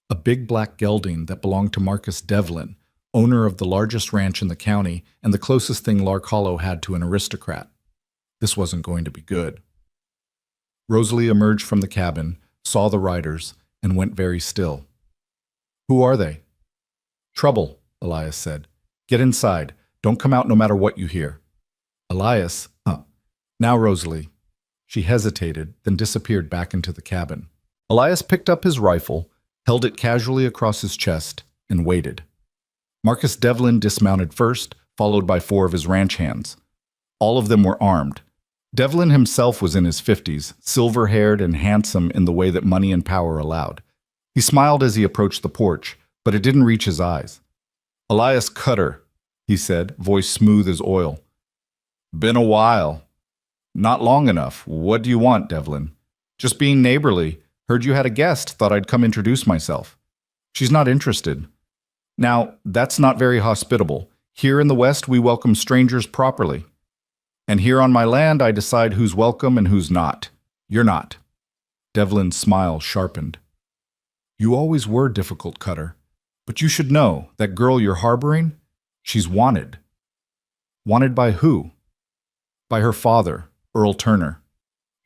[SPEAKER 1] a big black gelding that belonged to Marcus Devlin, owner of the largest ranch in the county and the closest thing Lark Hollow had to an aristocrat. This wasn't going to be good. Rosalie emerged from the cabin, saw the riders, and went very still. Who are they? Trouble, Elias said. Get inside. Don't come out no matter what you hear. Elias, Now, Rosalie. She hesitated, then disappeared back into the cabin. Elias picked up his rifle, held it casually across his chest, and waited. Marcus Devlin dismounted first, followed by 4 of his ranch hands. All of them were armed. Devlin himself was in his 50s, silver-haired and handsome in the way that money and power allowed. He smiled as he approached the porch, but it didn't reach his eyes. "Elias Cutter," he said, voice smooth as oil. "Been a while." "Not long enough. What do you want, Devlin?" "Just being neighborly. Heard you had a guest. Thought I'd come introduce myself." "She's not interested." "Now, that's not very hospitable. Here in the West, we welcome strangers properly. And here on my land, I decide who's welcome and who's not. You're not." Devlin's smile sharpened. "You always were difficult, Cutter. But you should know, that girl you're harboring, she's wanted." "Wanted by who?" "By her father, Earl Turner.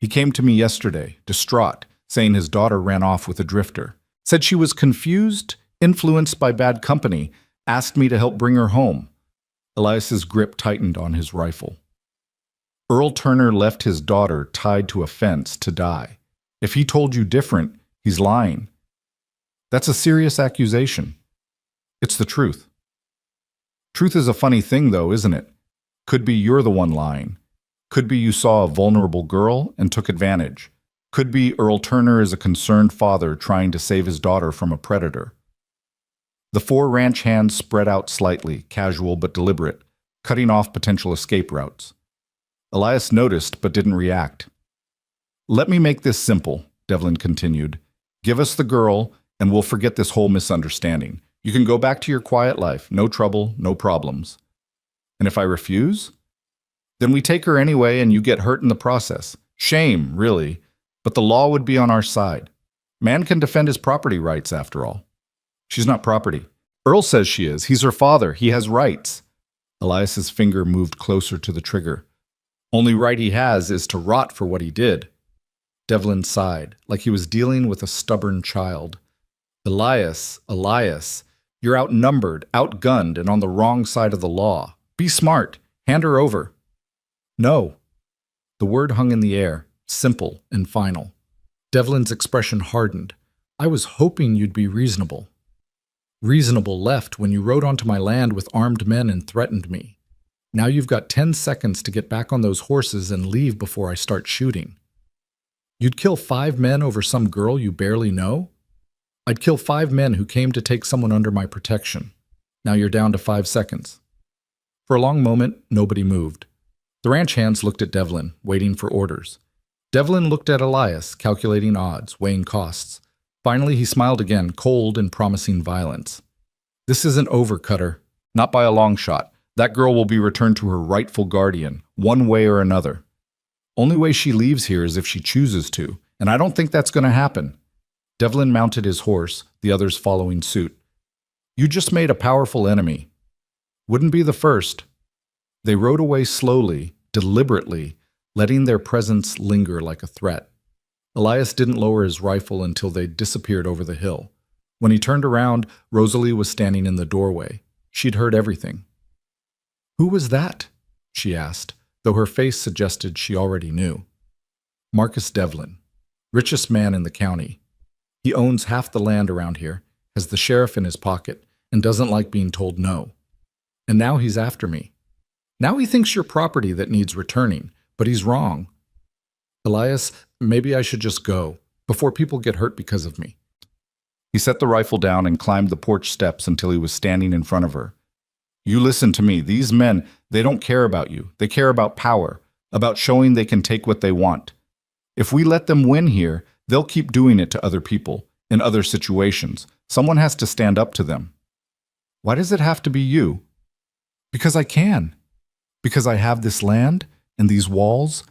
[SPEAKER 1] He came to me yesterday, distraught, saying his daughter ran off with a drifter. Said she was confused, influenced by bad company, asked me to help bring her home." Elias's grip tightened on his rifle. "Earl Turner left his daughter tied to a fence to die. If he told you different, he's lying. That's a serious accusation." "It's the truth." "Truth is a funny thing, though, isn't it? Could be you're the one lying. Could be you saw a vulnerable girl and took advantage. Could be Earl Turner is a concerned father trying to save his daughter from a predator." The four ranch hands spread out slightly, casual but deliberate, cutting off potential escape routes. Elias noticed but didn't react. "Let me make this simple," Devlin continued. "Give us the girl, and we'll forget this whole misunderstanding. You can go back to your quiet life, no trouble, no problems." "And if I refuse?" "Then we take her anyway, and you get hurt in the process. Shame, really, but the law would be on our side. Man can defend his property rights, after all." "She's not property." "Earl says she is. He's her father. He has rights." Elias's finger moved closer to the trigger. "Only right he has is to rot for what he did." Devlin sighed, like he was dealing with a stubborn child. Elias, you're outnumbered, outgunned, and on the wrong side of the law. Be smart. Hand her over." "No." The word hung in the air, simple and final. Devlin's expression hardened. "I was hoping you'd be reasonable." "Reasonable left when you rode onto my land with armed men and threatened me. Now you've got 10 seconds to get back on those horses and leave before I start shooting." "You'd kill 5 men over some girl you barely know?" "I'd kill 5 men who came to take someone under my protection. Now you're down to 5 seconds. For a long moment, nobody moved. The ranch hands looked at Devlin, waiting for orders. Devlin looked at Elias, calculating odds, weighing costs. Finally, he smiled again, cold and promising violence. "This isn't over, Cutter. Not by a long shot. That girl will be returned to her rightful guardian, one way or another. Only way she leaves here is if she chooses to, and I don't think that's going to happen." Devlin mounted his horse, the others following suit. "You just made a powerful enemy. Wouldn't be the first." They rode away slowly, deliberately, letting their presence linger like a threat. Elias didn't lower his rifle until they disappeared over the hill. When he turned around, Rosalie was standing in the doorway. She'd heard everything. "Who was that?" she asked, though her face suggested she already knew. "Marcus Devlin, richest man in the county. He owns half the land around here, has the sheriff in his pocket, and doesn't like being told no. And now he's after me. Now he thinks you're property that needs returning, but he's wrong. Elias, maybe I should just go, before people get hurt because of me." He set the rifle down and climbed the porch steps until he was standing in front of her. "You listen to me. These men, they don't care about you. They care about power, about showing they can take what they want. If we let them win here, they'll keep doing it to other people, in other situations. Someone has to stand up to them." "Why does it have to be you?" "Because I can. Because I have this land and these walls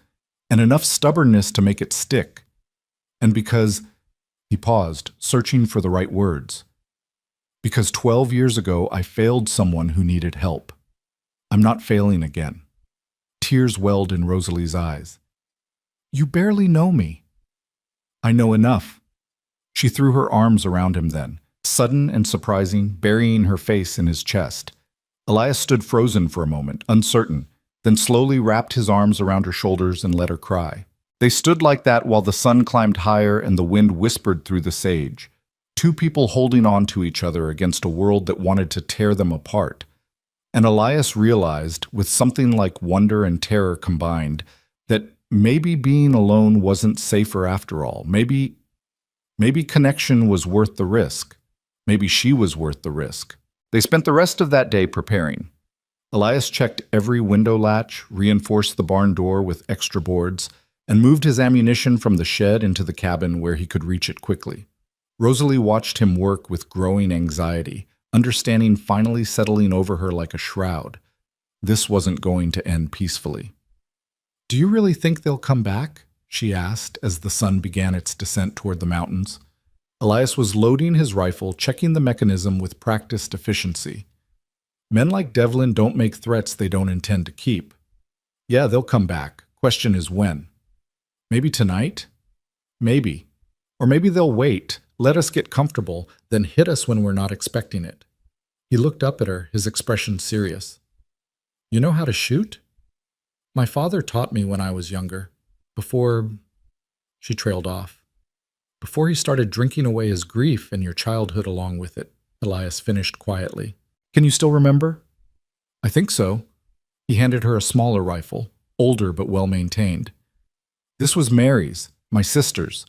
[SPEAKER 1] and enough stubbornness to make it stick. And because," he paused, searching for the right words, "because 12 years ago I failed someone who needed help. I'm not failing again." Tears welled in Rosalie's eyes. "You barely know me." "I know enough." She threw her arms around him then, sudden and surprising, burying her face in his chest. Elias stood frozen for a moment, uncertain, then slowly wrapped his arms around her shoulders and let her cry. They stood like that while the sun climbed higher and the wind whispered through the sage. Two people holding on to each other against a world that wanted to tear them apart. And Elias realized, with something like wonder and terror combined, that maybe being alone wasn't safer after all. Maybe connection was worth the risk. Maybe she was worth the risk. They spent the rest of that day preparing. Elias checked every window latch, reinforced the barn door with extra boards, and moved his ammunition from the shed into the cabin where he could reach it quickly. Rosalie watched him work with growing anxiety, understanding finally settling over her like a shroud. This wasn't going to end peacefully. "Do you really think they'll come back?" she asked as the sun began its descent toward the mountains. Elias was loading his rifle, checking the mechanism with practiced efficiency. Men like Devlin don't make threats they don't intend to keep. "Yeah, they'll come back. Question is when. Maybe tonight? Maybe. Or maybe they'll wait, let us get comfortable, then hit us when we're not expecting it." He looked up at her, his expression serious. "You know how to shoot?" "My father taught me when I was younger. Before—" She trailed off. "Before he started drinking away his grief and your childhood along with it," Elias finished quietly. "Can you still remember?" "I think so." He handed her a smaller rifle, older but well-maintained. "This was Mary's, my sister's.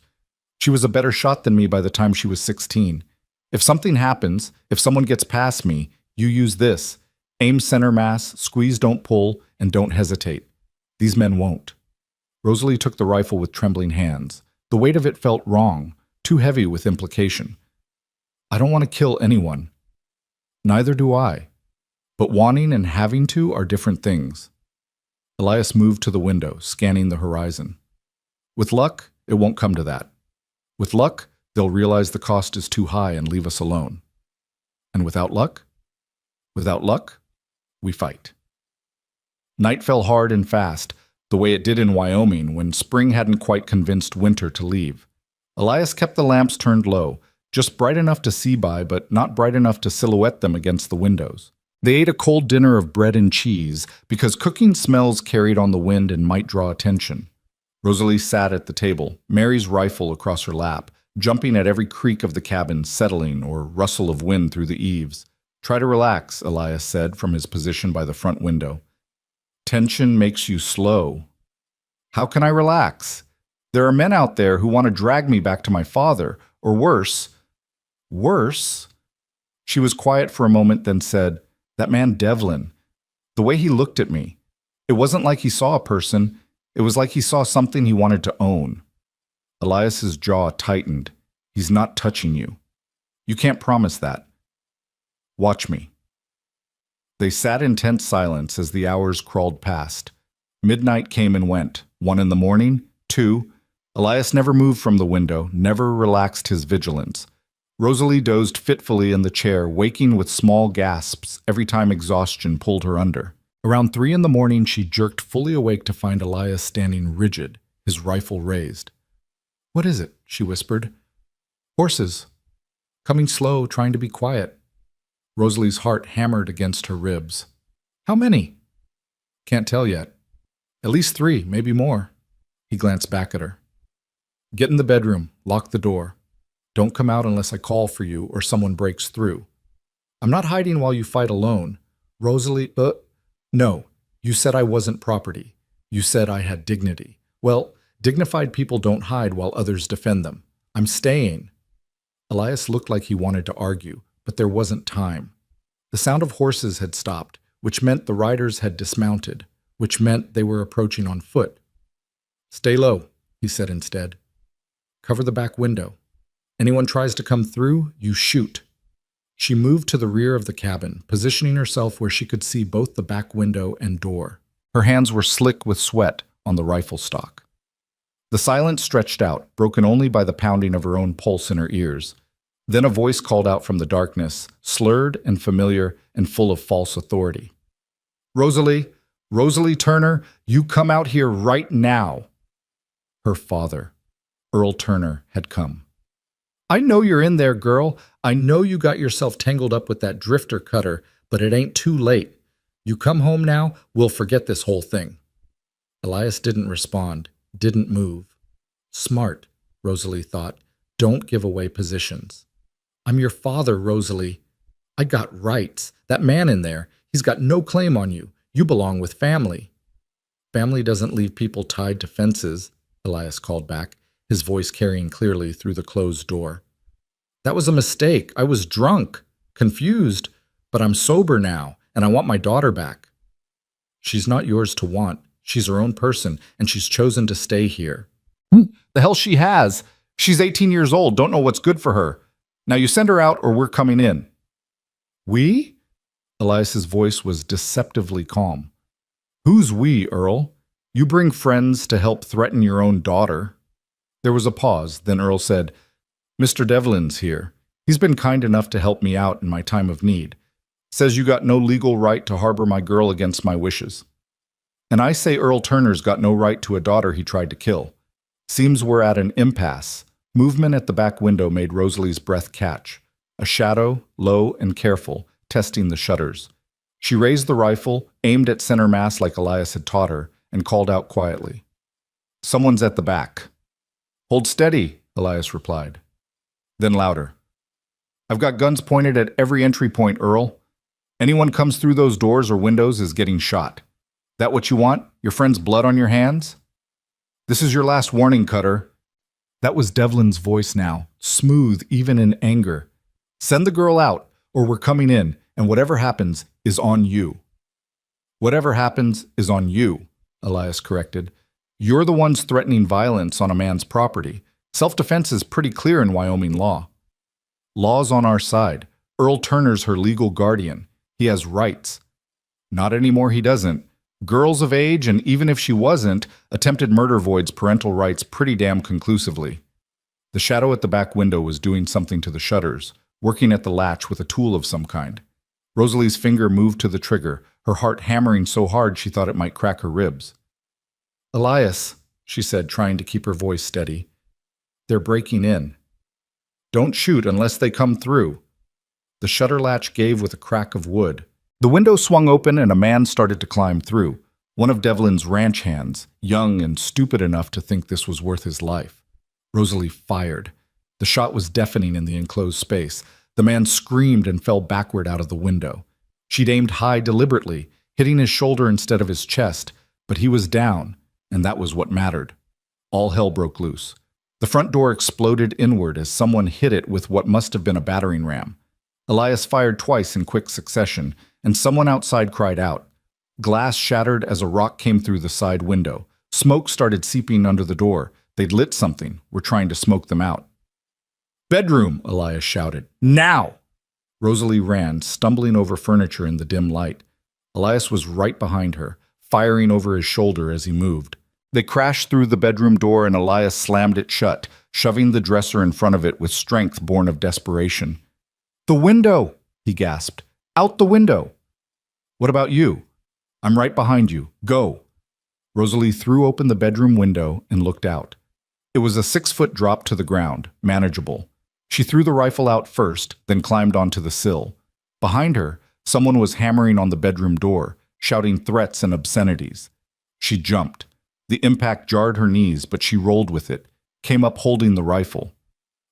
[SPEAKER 1] She was a better shot than me by the time she was 16. If something happens, if someone gets past me, you use this. Aim center mass, squeeze, don't pull, and don't hesitate. These men won't." Rosalie took the rifle with trembling hands. The weight of it felt wrong, too heavy with implication. "I don't want to kill anyone." "Neither do I. But wanting and having to are different things." Elias moved to the window, scanning the horizon. "With luck, it won't come to that. With luck, they'll realize the cost is too high and leave us alone. And without luck? Without luck, we fight." Night fell hard and fast, the way it did in Wyoming when spring hadn't quite convinced winter to leave. Elias kept the lamps turned low, just bright enough to see by, but not bright enough to silhouette them against the windows. They ate a cold dinner of bread and cheese because cooking smells carried on the wind and might draw attention. Rosalie sat at the table, Mary's rifle across her lap, jumping at every creak of the cabin, settling, or rustle of wind through the eaves. "Try to relax," Elias said from his position by the front window. "Tension makes you slow." "How can I relax? There are men out there who want to drag me back to my father, or worse." "Worse?" She was quiet for a moment, then said, "That man Devlin. The way he looked at me. It wasn't like he saw a person. It was like he saw something he wanted to own." Elias's jaw tightened. "He's not touching you. You can't promise that. Watch me." They sat in tense silence as the hours crawled past. Midnight came and went. 1 in the morning, 2. Elias never moved from the window, never relaxed his vigilance. Rosalie dozed fitfully in the chair, waking with small gasps every time exhaustion pulled her under. Around 3 in the morning, she jerked fully awake to find Elias standing rigid, his rifle raised. "What is it?" she whispered. "Horses. Coming slow, trying to be quiet." Rosalie's heart hammered against her ribs. "How many?" "Can't tell yet. At least 3, maybe more." He glanced back at her. "Get in the bedroom. Lock the door. Don't come out unless I call for you or someone breaks through. I'm not hiding while you fight alone." "Rosalie, no. You said I wasn't property. You said I had dignity. Well, dignified people don't hide while others defend them. I'm staying." Elias looked like he wanted to argue, but there wasn't time. The sound of horses had stopped, which meant the riders had dismounted, which meant they were approaching on foot. "Stay low," he said instead. "Cover the back window. Anyone tries to come through, you shoot." She moved to the rear of the cabin, positioning herself where she could see both the back window and door. Her hands were slick with sweat on the rifle stock. The silence stretched out, broken only by the pounding of her own pulse in her ears. Then a voice called out from the darkness, slurred and familiar and full of false authority. "Rosalie, Rosalie Turner, you come out here right now." Her father, Earl Turner, had come. "I know you're in there, girl. I know you got yourself tangled up with that drifter cutter, but it ain't too late. You come home now, we'll forget this whole thing." Elias didn't respond, didn't move. Smart, Rosalie thought. Don't give away positions. "I'm your father, Rosalie. I got rights. That man in there, he's got no claim on you. You belong with family." "Family doesn't leave people tied to fences," Elias called back, his voice carrying clearly through the closed door. That was a mistake. I was drunk, confused, but I'm sober now, and I want my daughter back. She's not yours to want. She's her own person, and she's chosen to stay here. The hell she has. She's 18 years old, don't know what's good for her. Now you send her out or we're coming in. We? Elias's voice was deceptively calm. Who's we, Earl? You bring friends to help threaten your own daughter. There was a pause, then Earl said, Mr. Devlin's here. He's been kind enough to help me out in my time of need. Says you got no legal right to harbor my girl against my wishes. And I say Earl Turner's got no right to a daughter he tried to kill. Seems we're at an impasse. Movement at the back window made Rosalie's breath catch. A shadow, low and careful, testing the shutters. She raised the rifle, aimed at center mass like Elias had taught her, and called out quietly. Someone's at the back. Hold steady, Elias replied. Then louder. I've got guns pointed at every entry point, Earl. Anyone comes through those doors or windows is getting shot. That what you want? Your friend's blood on your hands? This is your last warning, Cutter. That was Devlin's voice now, smooth even in anger. Send the girl out, or we're coming in, and whatever happens is on you. Whatever happens is on you, Elias corrected. You're the ones threatening violence on a man's property. Self-defense is pretty clear in Wyoming law. Law's on our side. Earl Turner's her legal guardian. He has rights. Not anymore he doesn't. Girls of age, and even if she wasn't, attempted murder voids parental rights pretty damn conclusively. The shadow at the back window was doing something to the shutters, working at the latch with a tool of some kind. Rosalie's finger moved to the trigger, her heart hammering so hard she thought it might crack her ribs. Elias, she said, trying to keep her voice steady. They're breaking in. Don't shoot unless they come through. The shutter latch gave with a crack of wood. The window swung open and a man started to climb through, one of Devlin's ranch hands, young and stupid enough to think this was worth his life. Rosalie fired. The shot was deafening in the enclosed space. The man screamed and fell backward out of the window. She'd aimed high deliberately, hitting his shoulder instead of his chest, but he was down, and that was what mattered. All hell broke loose. The front door exploded inward as someone hit it with what must have been a battering ram. Elias fired twice in quick succession, and someone outside cried out. Glass shattered as a rock came through the side window. Smoke started seeping under the door. They'd lit something, were trying to smoke them out. Bedroom, Elias shouted. Now! Rosalie ran, stumbling over furniture in the dim light. Elias was right behind her, firing over his shoulder as he moved. They crashed through the bedroom door and Elias slammed it shut, shoving the dresser in front of it with strength born of desperation. The window, he gasped. Out the window. What about you? I'm right behind you. Go. Rosalie threw open the bedroom window and looked out. It was a 6-foot drop to the ground, manageable. She threw the rifle out first, then climbed onto the sill. Behind her, someone was hammering on the bedroom door, shouting threats and obscenities. She jumped. The impact jarred her knees, but she rolled with it, came up holding the rifle.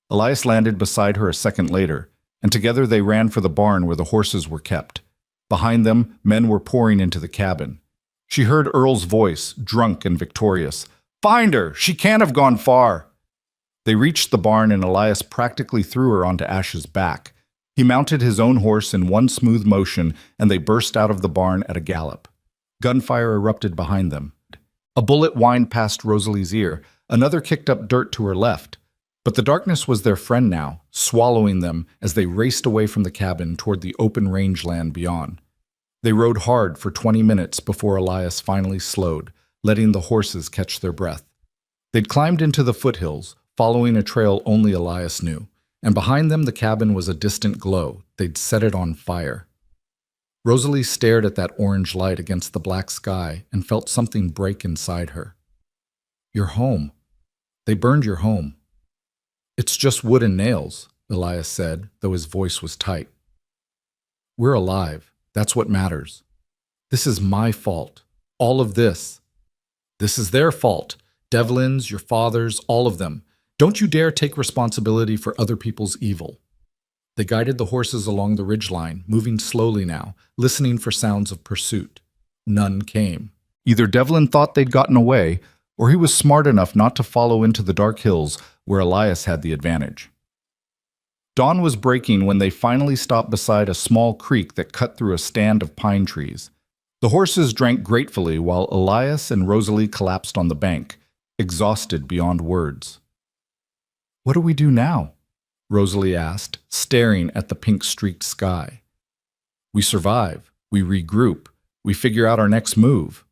[SPEAKER 1] Elias landed beside her a second later, and together they ran for the barn where the horses were kept. Behind them, men were pouring into the cabin. She heard Earl's voice, drunk and victorious. Find her! She can't have gone far! They reached the barn and Elias practically threw her onto Ash's back. He mounted his own horse in one smooth motion, and they burst out of the barn at a gallop. Gunfire erupted behind them. A bullet whined past Rosalie's ear. Another kicked up dirt to her left. But the darkness was their friend now, swallowing them as they raced away from the cabin toward the open rangeland beyond. They rode hard for 20 minutes before Elias finally slowed, letting the horses catch their breath. They'd climbed into the foothills, following a trail only Elias knew, and behind them the cabin was a distant glow. They'd set it on fire. Rosalie stared at that orange light against the black sky and felt something break inside her. Your home. They burned your home. It's just wood and nails, Elias said, though his voice was tight. We're alive. That's what matters. This is my fault. All of this. This is their fault. Devlin's, your father's, all of them. Don't you dare take responsibility for other people's evil. They guided the horses along the ridgeline, moving slowly now, listening for sounds of pursuit. None came. Either Devlin thought they'd gotten away, or he was smart enough not to follow into the dark hills where Elias had the advantage. Dawn was breaking when they finally stopped beside a small creek that cut through a stand of pine trees. The horses drank gratefully while Elias and Rosalie collapsed on the bank, exhausted beyond words. "What do we do now?" Rosalie asked, staring at the pink-streaked sky. "We survive. We regroup. We figure out our next move.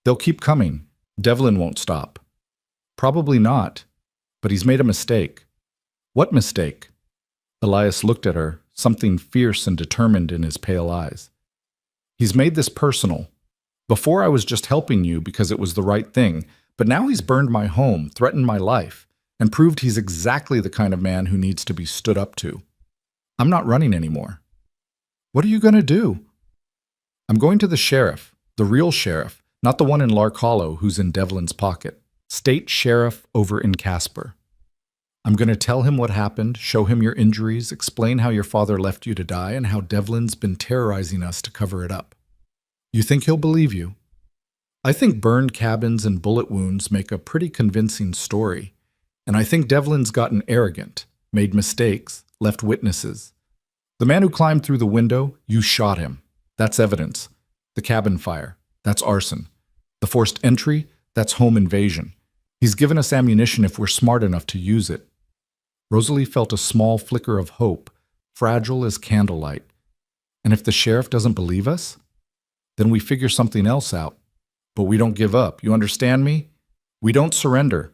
[SPEAKER 1] They'll keep coming. Devlin won't stop." "Probably not. But he's made a mistake." "What mistake?" Elias looked at her, something fierce and determined in his pale eyes. "He's made this personal. Before I was just helping you because it was the right thing, but now he's burned my home, threatened my life, and proved he's exactly the kind of man who needs to be stood up to. I'm not running anymore." "What are you going to do?" "I'm going to the sheriff, the real sheriff, not the one in Lark Hollow who's in Devlin's pocket. State sheriff over in Casper. I'm going to tell him what happened, show him your injuries, explain how your father left you to die, and how Devlin's been terrorizing us to cover it up. You think he'll believe you?" "I think burned cabins and bullet wounds make a pretty convincing story. And I think Devlin's gotten arrogant, made mistakes, left witnesses. The man who climbed through the window, you shot him. That's evidence. The cabin fire, that's arson. The forced entry, that's home invasion. He's given us ammunition if we're smart enough to use it." Rosalie felt a small flicker of hope, fragile as candlelight. "And if the sheriff doesn't believe us? Then we figure something else out. But we don't give up, you understand me? We don't surrender."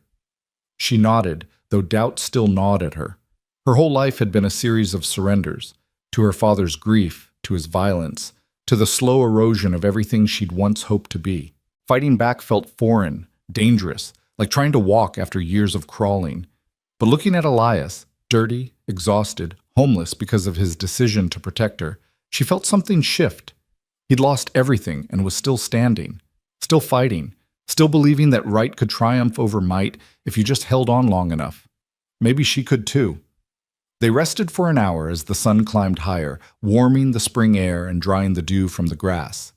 [SPEAKER 1] She nodded, though doubt still gnawed at her. Her whole life had been a series of surrenders, to her father's grief, to his violence, to the slow erosion of everything she'd once hoped to be. Fighting back felt foreign, dangerous, like trying to walk after years of crawling. But looking at Elias, dirty, exhausted, homeless because of his decision to protect her, she felt something shift. He'd lost everything and was still standing, still fighting, still believing that right could triumph over might if you just held on long enough. Maybe she could too. They rested for an hour as the sun climbed higher, warming the spring air and drying the dew from the grass.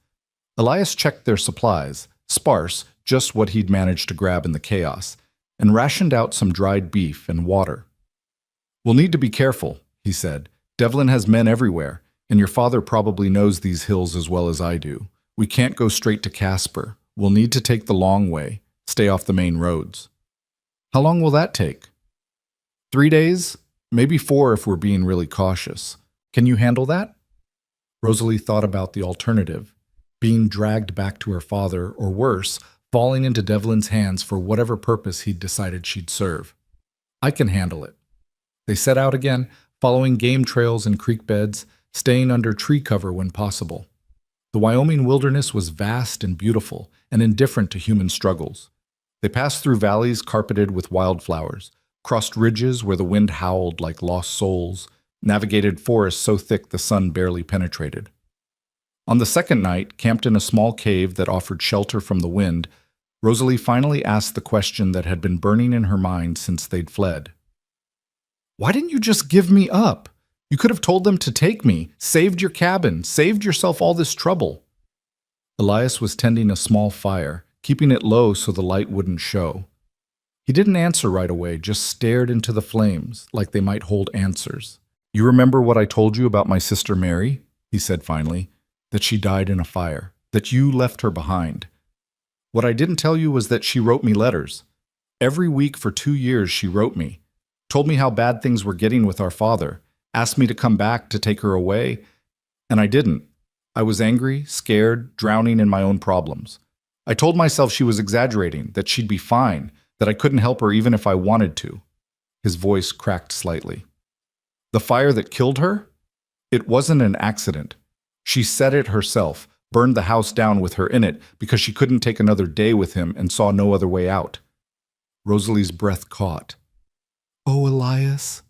[SPEAKER 1] Elias checked their supplies, sparse, just what he'd managed to grab in the chaos, and rationed out some dried beef and water. "We'll need to be careful," he said. "Devlin has men everywhere, and your father probably knows these hills as well as I do. We can't go straight to Casper. We'll need to take the long way, stay off the main roads." "How long will that take?" 3 days, maybe 4 if we're being really cautious. Can you handle that?" Rosalie thought about the alternative, being dragged back to her father, or worse, falling into Devlin's hands for whatever purpose he'd decided she'd serve. "I can handle it." They set out again, following game trails and creek beds, staying under tree cover when possible. The Wyoming wilderness was vast and beautiful, and indifferent to human struggles. They passed through valleys carpeted with wildflowers, crossed ridges where the wind howled like lost souls, navigated forests so thick the sun barely penetrated. On the second night, camped in a small cave that offered shelter from the wind, Rosalie finally asked the question that had been burning in her mind since they'd fled. "Why didn't you just give me up? You could have told them to take me, saved your cabin, saved yourself all this trouble." Elias was tending a small fire, keeping it low so the light wouldn't show. He didn't answer right away, just stared into the flames, like they might hold answers. "You remember what I told you about my sister Mary?" he said finally. "That she died in a fire, that you left her behind. What I didn't tell you was that she wrote me letters. Every week for 2 years she wrote me, told me how bad things were getting with our father, asked me to come back to take her away, and I didn't. I was angry, scared, drowning in my own problems. I told myself she was exaggerating, that she'd be fine, that I couldn't help her even if I wanted to." His voice cracked slightly. "The fire that killed her? It wasn't an accident. She set it herself, burned the house down with her in it because she couldn't take another day with him and saw no other way out." Rosalie's breath caught. "Oh, Elias."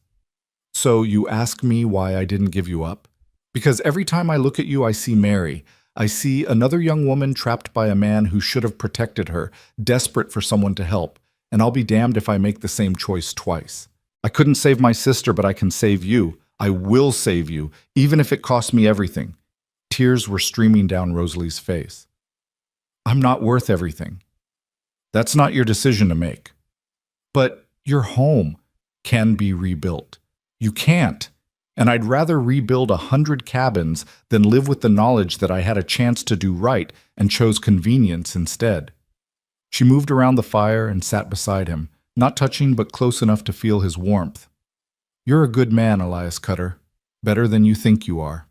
[SPEAKER 1] "So you ask me why I didn't give you up? Because every time I look at you, I see Mary. I see another young woman trapped by a man who should have protected her, desperate for someone to help, and I'll be damned if I make the same choice twice. I couldn't save my sister, but I can save you. I will save you, even if it costs me everything." Tears were streaming down Rosalie's face. "I'm not worth everything." "That's not your decision to make." "But your home can be rebuilt. You can't. And I'd rather rebuild 100 cabins than live with the knowledge that I had a chance to do right and chose convenience instead. She moved around the fire and sat beside him, not touching but close enough to feel his warmth. You're a good man, Elias Cutter. Better than you think you are.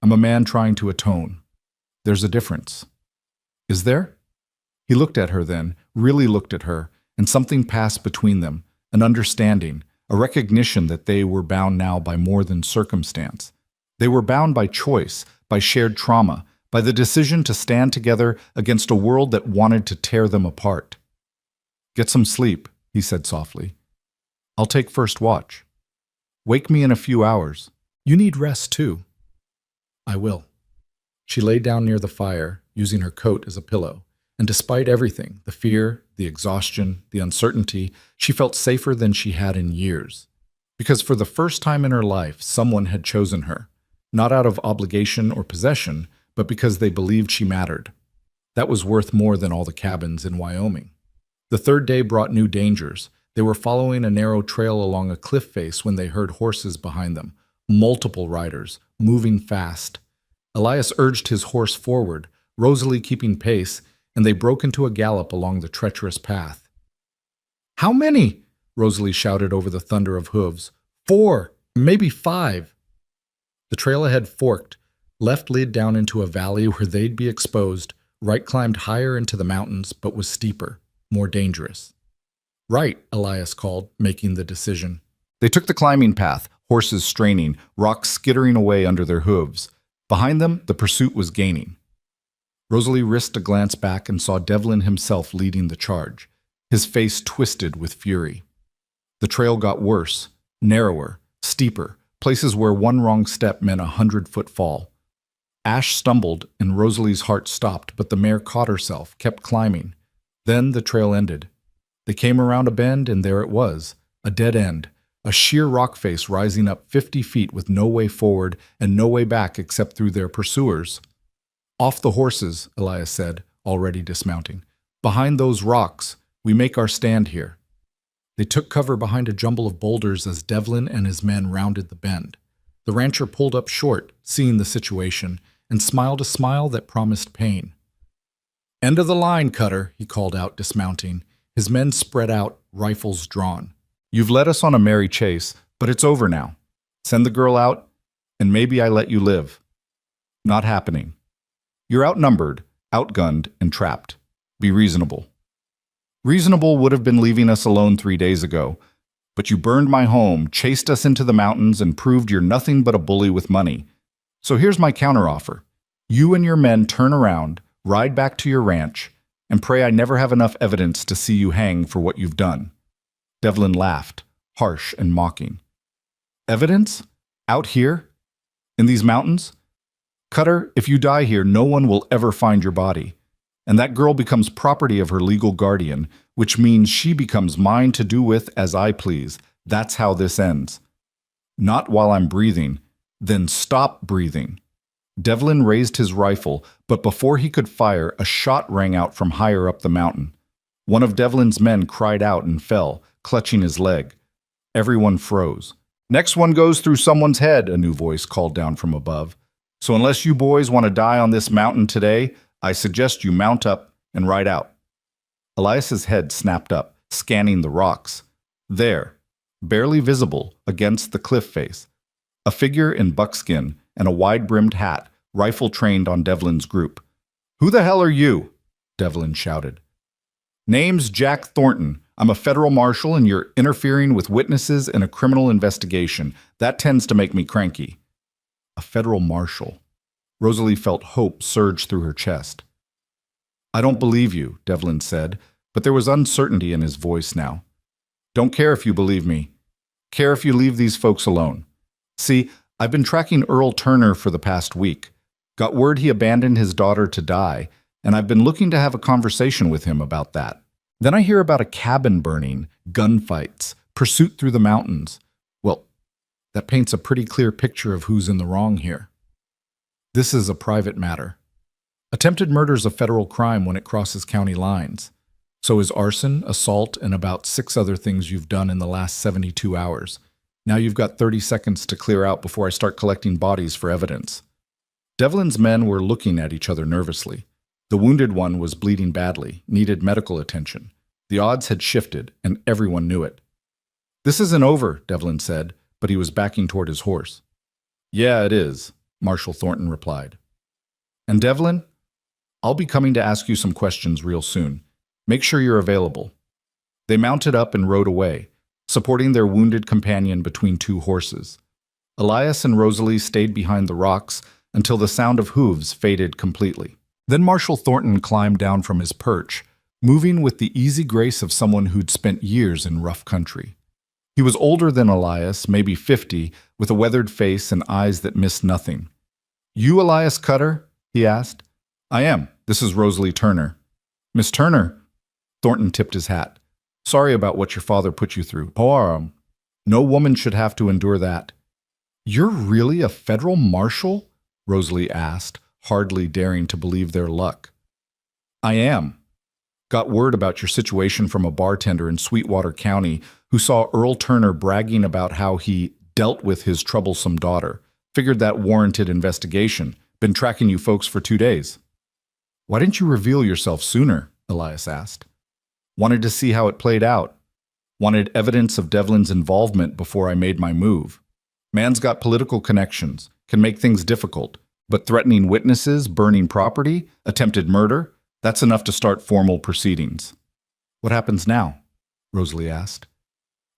[SPEAKER 1] I'm a man trying to atone. There's a difference. Is there? He looked at her then, really looked at her, and something passed between them, an understanding, a recognition that they were bound now by more than circumstance. They were bound by choice, by shared trauma, by the decision to stand together against a world that wanted to tear them apart. Get some sleep, he said softly. I'll take first watch. Wake me in a few hours. You need rest too. I will. She lay down near the fire, using her coat as a pillow. And despite everything, the fear, the exhaustion, the uncertainty, she felt safer than she had in years. Because for the first time in her life, someone had chosen her, not out of obligation or possession, but because they believed she mattered. That was worth more than all the cabins in Wyoming. The third day brought new dangers. They were following a narrow trail along a cliff face when they heard horses behind them, multiple riders, moving fast. Elias urged his horse forward, Rosalie keeping pace, and they broke into a gallop along the treacherous path. How many? Rosalie shouted over the thunder of hooves. 4, maybe 5. The trail ahead forked. Left led down into a valley where they'd be exposed. Right climbed higher into the mountains, but was steeper, more dangerous. Right, Elias called, making the decision. They took the climbing path, horses straining, rocks skittering away under their hooves. Behind them, the pursuit was gaining. Rosalie risked a glance back and saw Devlin himself leading the charge, his face twisted with fury. The trail got worse, narrower, steeper, places where one wrong step meant a 100-foot fall. Ash stumbled and Rosalie's heart stopped, but the mare caught herself, kept climbing. Then the trail ended. They came around a bend and there it was, a dead end, a sheer rock face rising up 50 feet with no way forward and no way back except through their pursuers. Off the horses, Elias said, already dismounting. Behind those rocks, we make our stand here. They took cover behind a jumble of boulders as Devlin and his men rounded the bend. The rancher pulled up short, seeing the situation, and smiled a smile that promised pain. End of the line, Cutter, he called out, dismounting. His men spread out, rifles drawn. You've led us on a merry chase, but it's over now. Send the girl out, and maybe I let you live. Not happening. You're outnumbered, outgunned, and trapped. Be reasonable. Reasonable would have been leaving us alone 3 days ago, but you burned my home, chased us into the mountains, and proved you're nothing but a bully with money. So here's my counteroffer. You and your men turn around, ride back to your ranch, and pray I never have enough evidence to see you hang for what you've done. Devlin laughed, harsh and mocking. Evidence? Out here? In these mountains? Cutter, if you die here, no one will ever find your body. And that girl becomes property of her legal guardian, which means she becomes mine to do with as I please. That's how this ends. Not while I'm breathing. Then stop breathing. Devlin raised his rifle, but before he could fire, a shot rang out from higher up the mountain. One of Devlin's men cried out and fell, clutching his leg. Everyone froze. Next one goes through someone's head, a new voice called down from above. So unless you boys want to die on this mountain today, I suggest you mount up and ride out. Elias's head snapped up, scanning the rocks. There, barely visible against the cliff face, a figure in buckskin and a wide-brimmed hat, rifle trained on Devlin's group. Who the hell are you? Devlin shouted. Name's Jack Thornton. I'm a federal marshal and you're interfering with witnesses in a criminal investigation. That tends to make me cranky. A federal marshal. Rosalie felt hope surge through her chest. I don't believe you, Devlin said, but there was uncertainty in his voice now. Don't care if you believe me. Care if you leave these folks alone. See, I've been tracking Earl Turner for the past week. Got word he abandoned his daughter to die, and I've been looking to have a conversation with him about that. Then I hear about a cabin burning, gunfights, pursuit through the mountains. Well, that paints a pretty clear picture of who's in the wrong here. This is a private matter. Attempted murder is a federal crime when it crosses county lines. So is arson, assault, and about 6 other things you've done in the last 72 hours. Now you've got 30 seconds to clear out before I start collecting bodies for evidence. Devlin's men were looking at each other nervously. The wounded one was bleeding badly, needed medical attention. The odds had shifted, and everyone knew it. "This isn't over," Devlin said, but he was backing toward his horse. "Yeah, it is," Marshal Thornton replied. "And Devlin, I'll be coming to ask you some questions real soon. Make sure you're available." They mounted up and rode away, supporting their wounded companion between two horses. Elias and Rosalie stayed behind the rocks until the sound of hooves faded completely. Then Marshal Thornton climbed down from his perch, moving with the easy grace of someone who'd spent years in rough country. He was older than Elias, maybe 50, with a weathered face and eyes that missed nothing. "You Elias Cutter?" he asked. "I am. This is Rosalie Turner." "Miss Turner?" Thornton tipped his hat. "Sorry about what your father put you through. No woman should have to endure that." "You're really a federal marshal?" Rosalie asked, hardly daring to believe their luck. "I am. Got word about your situation from a bartender in Sweetwater County who saw Earl Turner bragging about how he dealt with his troublesome daughter. Figured that warranted investigation. Been tracking you folks for 2 days." "Why didn't you reveal yourself sooner?" Elias asked. "Wanted to see how it played out. Wanted evidence of Devlin's involvement before I made my move. Man's got political connections, can make things difficult, but threatening witnesses, burning property, attempted murder, that's enough to start formal proceedings." "What happens now?" Rosalie asked.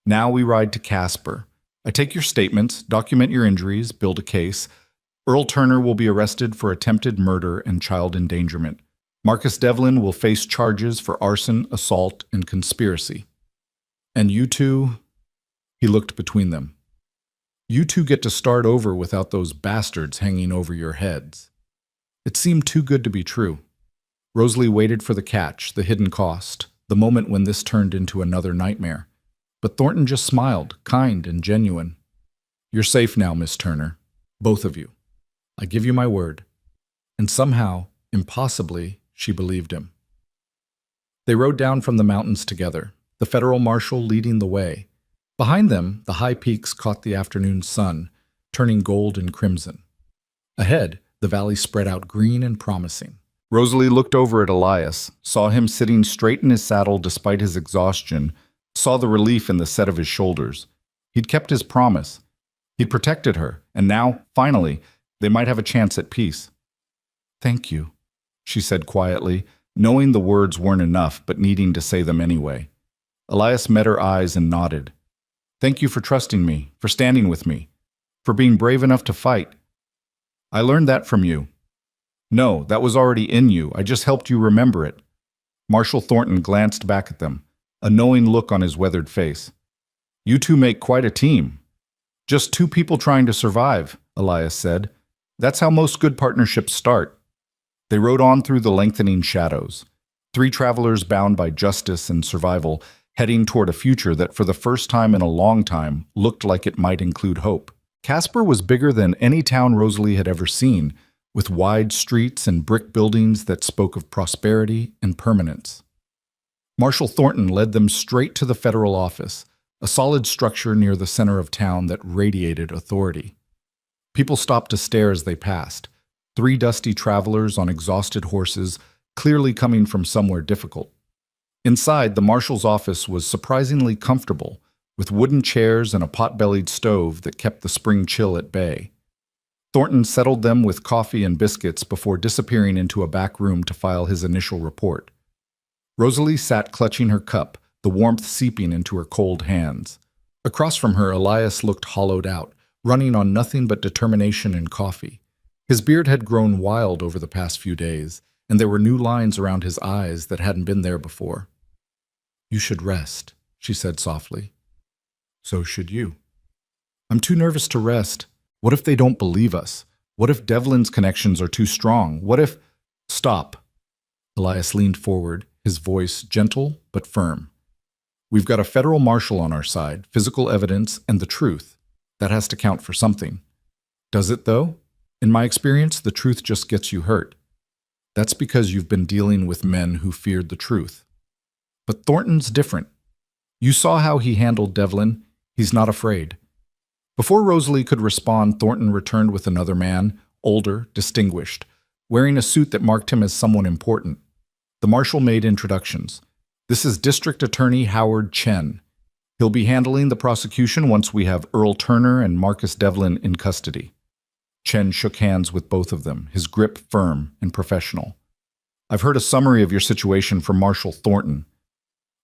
[SPEAKER 1] "Now we ride to Casper. I take your statements, document your injuries, build a case. Earl Turner will be arrested for attempted murder and child endangerment. Marcus Devlin will face charges for arson, assault, and conspiracy. And you two," he looked between them, "you two get to start over without those bastards hanging over your heads." It seemed too good to be true. Rosalie waited for the catch, the hidden cost, the moment when this turned into another nightmare. But Thornton just smiled, kind and genuine. "You're safe now, Miss Turner. Both of you. I give you my word." And somehow, impossibly, she believed him. They rode down from the mountains together, the federal marshal leading the way. Behind them, the high peaks caught the afternoon sun, turning gold and crimson. Ahead, the valley spread out green and promising. Rosalie looked over at Elias, saw him sitting straight in his saddle despite his exhaustion, saw the relief in the set of his shoulders. He'd kept his promise. He'd protected her, and now, finally, they might have a chance at peace. "Thank you," she said quietly, knowing the words weren't enough but needing to say them anyway. Elias met her eyes and nodded. "Thank you for trusting me, for standing with me, for being brave enough to fight. I learned that from you." "No, that was already in you. I just helped you remember it." Marshal Thornton glanced back at them, a knowing look on his weathered face. "You two make quite a team." "Just two people trying to survive," Elias said. "That's how most good partnerships start." They rode on through the lengthening shadows, 3 travelers bound by justice and survival, heading toward a future that for the first time in a long time looked like it might include hope. Casper was bigger than any town Rosalie had ever seen, with wide streets and brick buildings that spoke of prosperity and permanence. Marshal Thornton led them straight to the federal office, a solid structure near the center of town that radiated authority. People stopped to stare as they passed, 3 dusty travelers on exhausted horses, clearly coming from somewhere difficult. Inside, the marshal's office was surprisingly comfortable, with wooden chairs and a pot-bellied stove that kept the spring chill at bay. Thornton settled them with coffee and biscuits before disappearing into a back room to file his initial report. Rosalie sat clutching her cup, the warmth seeping into her cold hands. Across from her, Elias looked hollowed out, running on nothing but determination and coffee. His beard had grown wild over the past few days, and there were new lines around his eyes that hadn't been there before. "You should rest," she said softly. "So should you." "I'm too nervous to rest. What if they don't believe us? What if Devlin's connections are too strong? What if—" "Stop." Elias leaned forward, his voice gentle but firm. "We've got a federal marshal on our side, physical evidence, and the truth. That has to count for something. Does it, though? In my experience, the truth just gets you hurt. That's because you've been dealing with men who feared the truth. But Thornton's different. You saw how he handled Devlin. He's not afraid. Before Rosalie could respond, Thornton returned with another man, older, distinguished, wearing a suit that marked him as someone important. The marshal made introductions. This is District Attorney Howard Chen. He'll be handling the prosecution once we have Earl Turner and Marcus Devlin in custody. Chen shook hands with both of them, his grip firm and professional. I've heard a summary of your situation from Marshal Thornton.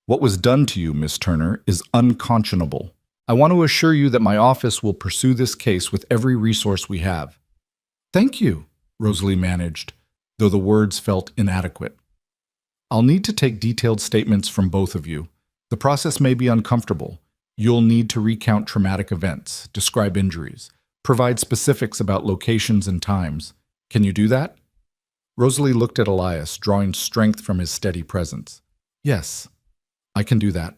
[SPEAKER 1] What was done to you, Miss Turner, is unconscionable. I want to assure you that my office will pursue this case with every resource we have. Thank you, Rosalie managed, though the words felt inadequate. I'll need to take detailed statements from both of you. The process may be uncomfortable. You'll need to recount traumatic events, describe injuries, provide specifics about locations and times. Can you do that? Rosalie looked at Elias, drawing strength from his steady presence. Yes, I can do that.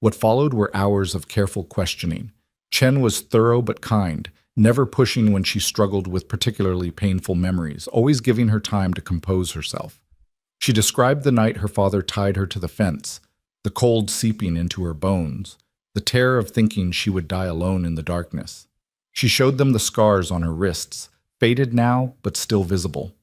[SPEAKER 1] What followed were hours of careful questioning. Chen was thorough but kind, never pushing when she struggled with particularly painful memories, always giving her time to compose herself. She described the night her father tied her to the fence, the cold seeping into her bones, the terror of thinking she would die alone in the darkness. She showed them the scars on her wrists, faded now but still visible.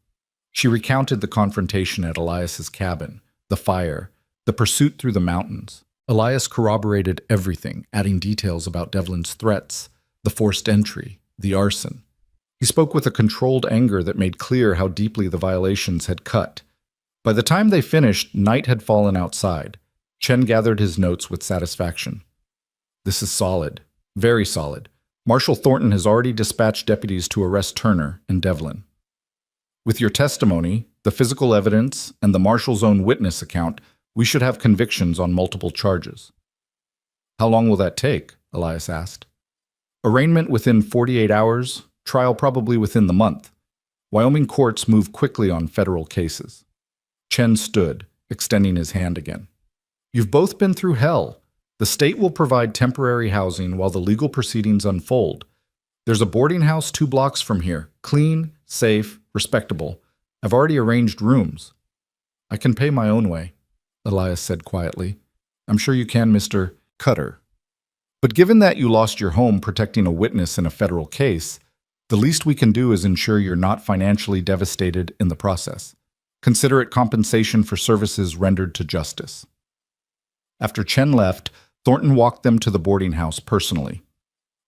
[SPEAKER 1] She recounted the confrontation at Elias's cabin, the fire, the pursuit through the mountains. Elias corroborated everything, adding details about Devlin's threats, the forced entry, the arson. He spoke with a controlled anger that made clear how deeply the violations had cut. By the time they finished, night had fallen outside. Chen gathered his notes with satisfaction. This is solid, very solid. Marshal Thornton has already dispatched deputies to arrest Turner and Devlin. With your testimony, the physical evidence, and the marshal's own witness account, we should have convictions on multiple charges. How long will that take? Elias asked. Arraignment within 48 hours, trial probably within the month. Wyoming courts move quickly on federal cases. Chen stood, extending his hand again. You've both been through hell. The state will provide temporary housing while the legal proceedings unfold. There's a boarding house 2 blocks from here, clean, safe, respectable. I've already arranged rooms. I can pay my own way, Elias said quietly. I'm sure you can, Mr. Cutter. But given that you lost your home protecting a witness in a federal case, the least we can do is ensure you're not financially devastated in the process. Consider it compensation for services rendered to justice. After Chen left, Thornton walked them to the boarding house personally.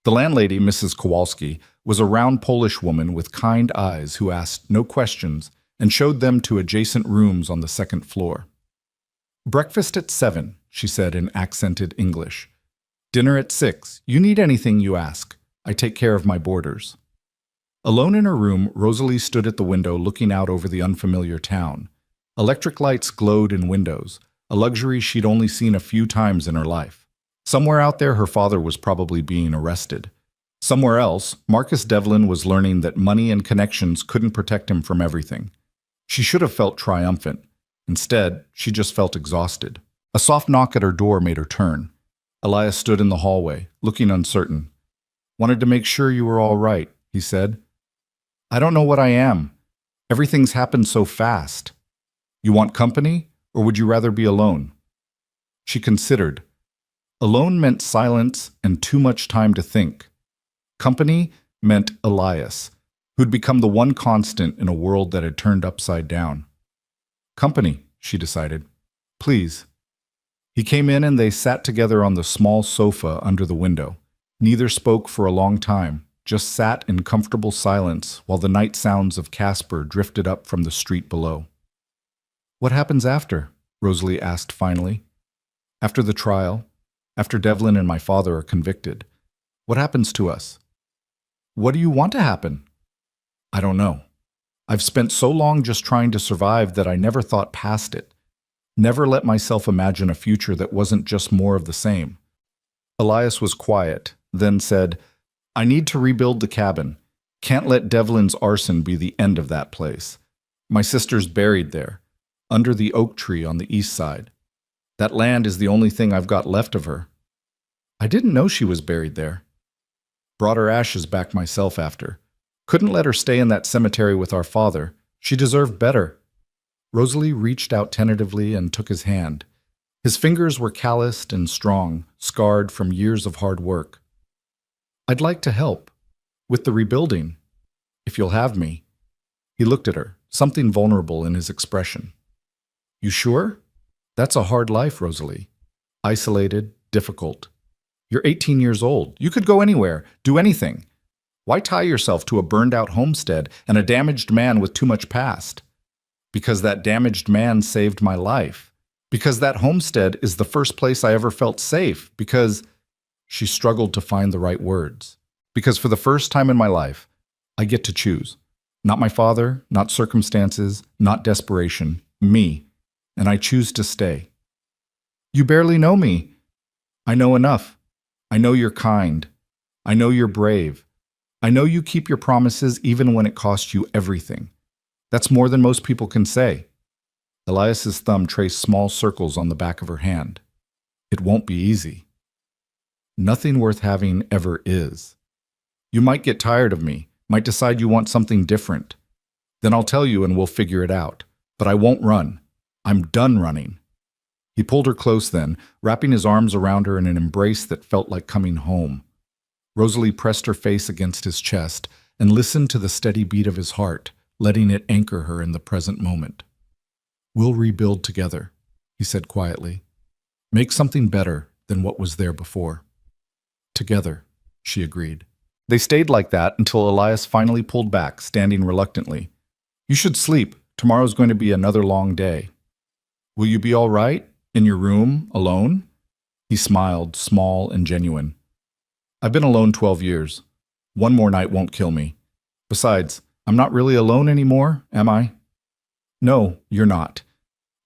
[SPEAKER 1] The landlady, Mrs. Kowalski, was a round Polish woman with kind eyes who asked no questions and showed them to adjacent rooms on the second floor. Breakfast at 7, she said in accented English. Dinner at 6. You need anything, you ask. I take care of my boarders. Alone in her room, Rosalie stood at the window looking out over the unfamiliar town. Electric lights glowed in windows, a luxury she'd only seen a few times in her life. Somewhere out there, her father was probably being arrested. Somewhere else, Marcus Devlin was learning that money and connections couldn't protect him from everything. She should have felt triumphant. Instead, she just felt exhausted. A soft knock at her door made her turn. Elias stood in the hallway, looking uncertain. Wanted to make sure you were all right, he said. I don't know what I am. Everything's happened so fast. You want company, or would you rather be alone? She considered. Alone meant silence and too much time to think. Company meant Elias, who'd become the one constant in a world that had turned upside down. Company, she decided. Please. He came in and they sat together on the small sofa under the window. Neither spoke for a long time, just sat in comfortable silence while the night sounds of Casper drifted up from the street below. What happens after? Rosalie asked finally. After the trial, after Devlin and my father are convicted, what happens to us? What do you want to happen? I don't know. I've spent so long just trying to survive that I never thought past it. Never let myself imagine a future that wasn't just more of the same. Elias was quiet, then said, I need to rebuild the cabin. Can't let Devlin's arson be the end of that place. My sister's buried there, under the oak tree on the east side. That land is the only thing I've got left of her. I didn't know she was buried there. Brought her ashes back myself after. Couldn't let her stay in that cemetery with our father. She deserved better. Rosalie reached out tentatively and took his hand. His fingers were calloused and strong, scarred from years of hard work. I'd like to help. With the rebuilding, if you'll have me. He looked at her, something vulnerable in his expression. You sure? That's a hard life, Rosalie. Isolated, difficult. You're 18 years old. You could go anywhere, do anything. Why tie yourself to a burned-out homestead and a damaged man with too much past? Because that damaged man saved my life. Because that homestead is the first place I ever felt safe. Because she struggled to find the right words. Because for the first time in my life, I get to choose. Not my father, not circumstances, not desperation. Me. And I choose to stay. You barely know me. I know enough. I know you're kind. I know you're brave. I know you keep your promises even when it costs you everything. That's more than most people can say. Elias's thumb traced small circles on the back of her hand. It won't be easy. Nothing worth having ever is. You might get tired of me, might decide you want something different. Then I'll tell you and we'll figure it out. But I won't run. I'm done running. He pulled her close then, wrapping his arms around her in an embrace that felt like coming home. Rosalie pressed her face against his chest and listened to the steady beat of his heart, letting it anchor her in the present moment. We'll rebuild together, he said quietly. Make something better than what was there before. Together, she agreed. They stayed like that until Elias finally pulled back, standing reluctantly. You should sleep. Tomorrow's going to be another long day. Will you be all right? In your room, alone? He smiled, small and genuine. I've been alone 12 years. One more night won't kill me. Besides, I'm not really alone anymore, am I? No, you're not.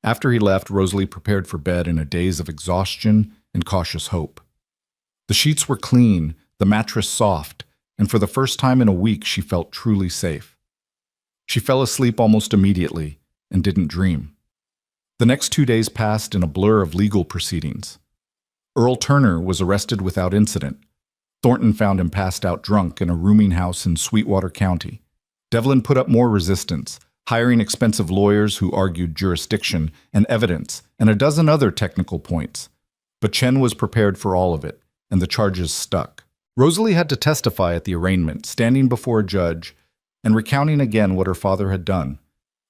[SPEAKER 1] After he left, Rosalie prepared for bed in a daze of exhaustion and cautious hope. The sheets were clean, the mattress soft, and for the first time in a week she felt truly safe. She fell asleep almost immediately and didn't dream. The next 2 days passed in a blur of legal proceedings. Earl Turner was arrested without incident. Thornton found him passed out drunk in a rooming house in Sweetwater County. Devlin put up more resistance, hiring expensive lawyers who argued jurisdiction and evidence and a dozen other technical points. But Chen was prepared for all of it, and the charges stuck. Rosalie had to testify at the arraignment, standing before a judge and recounting again what her father had done.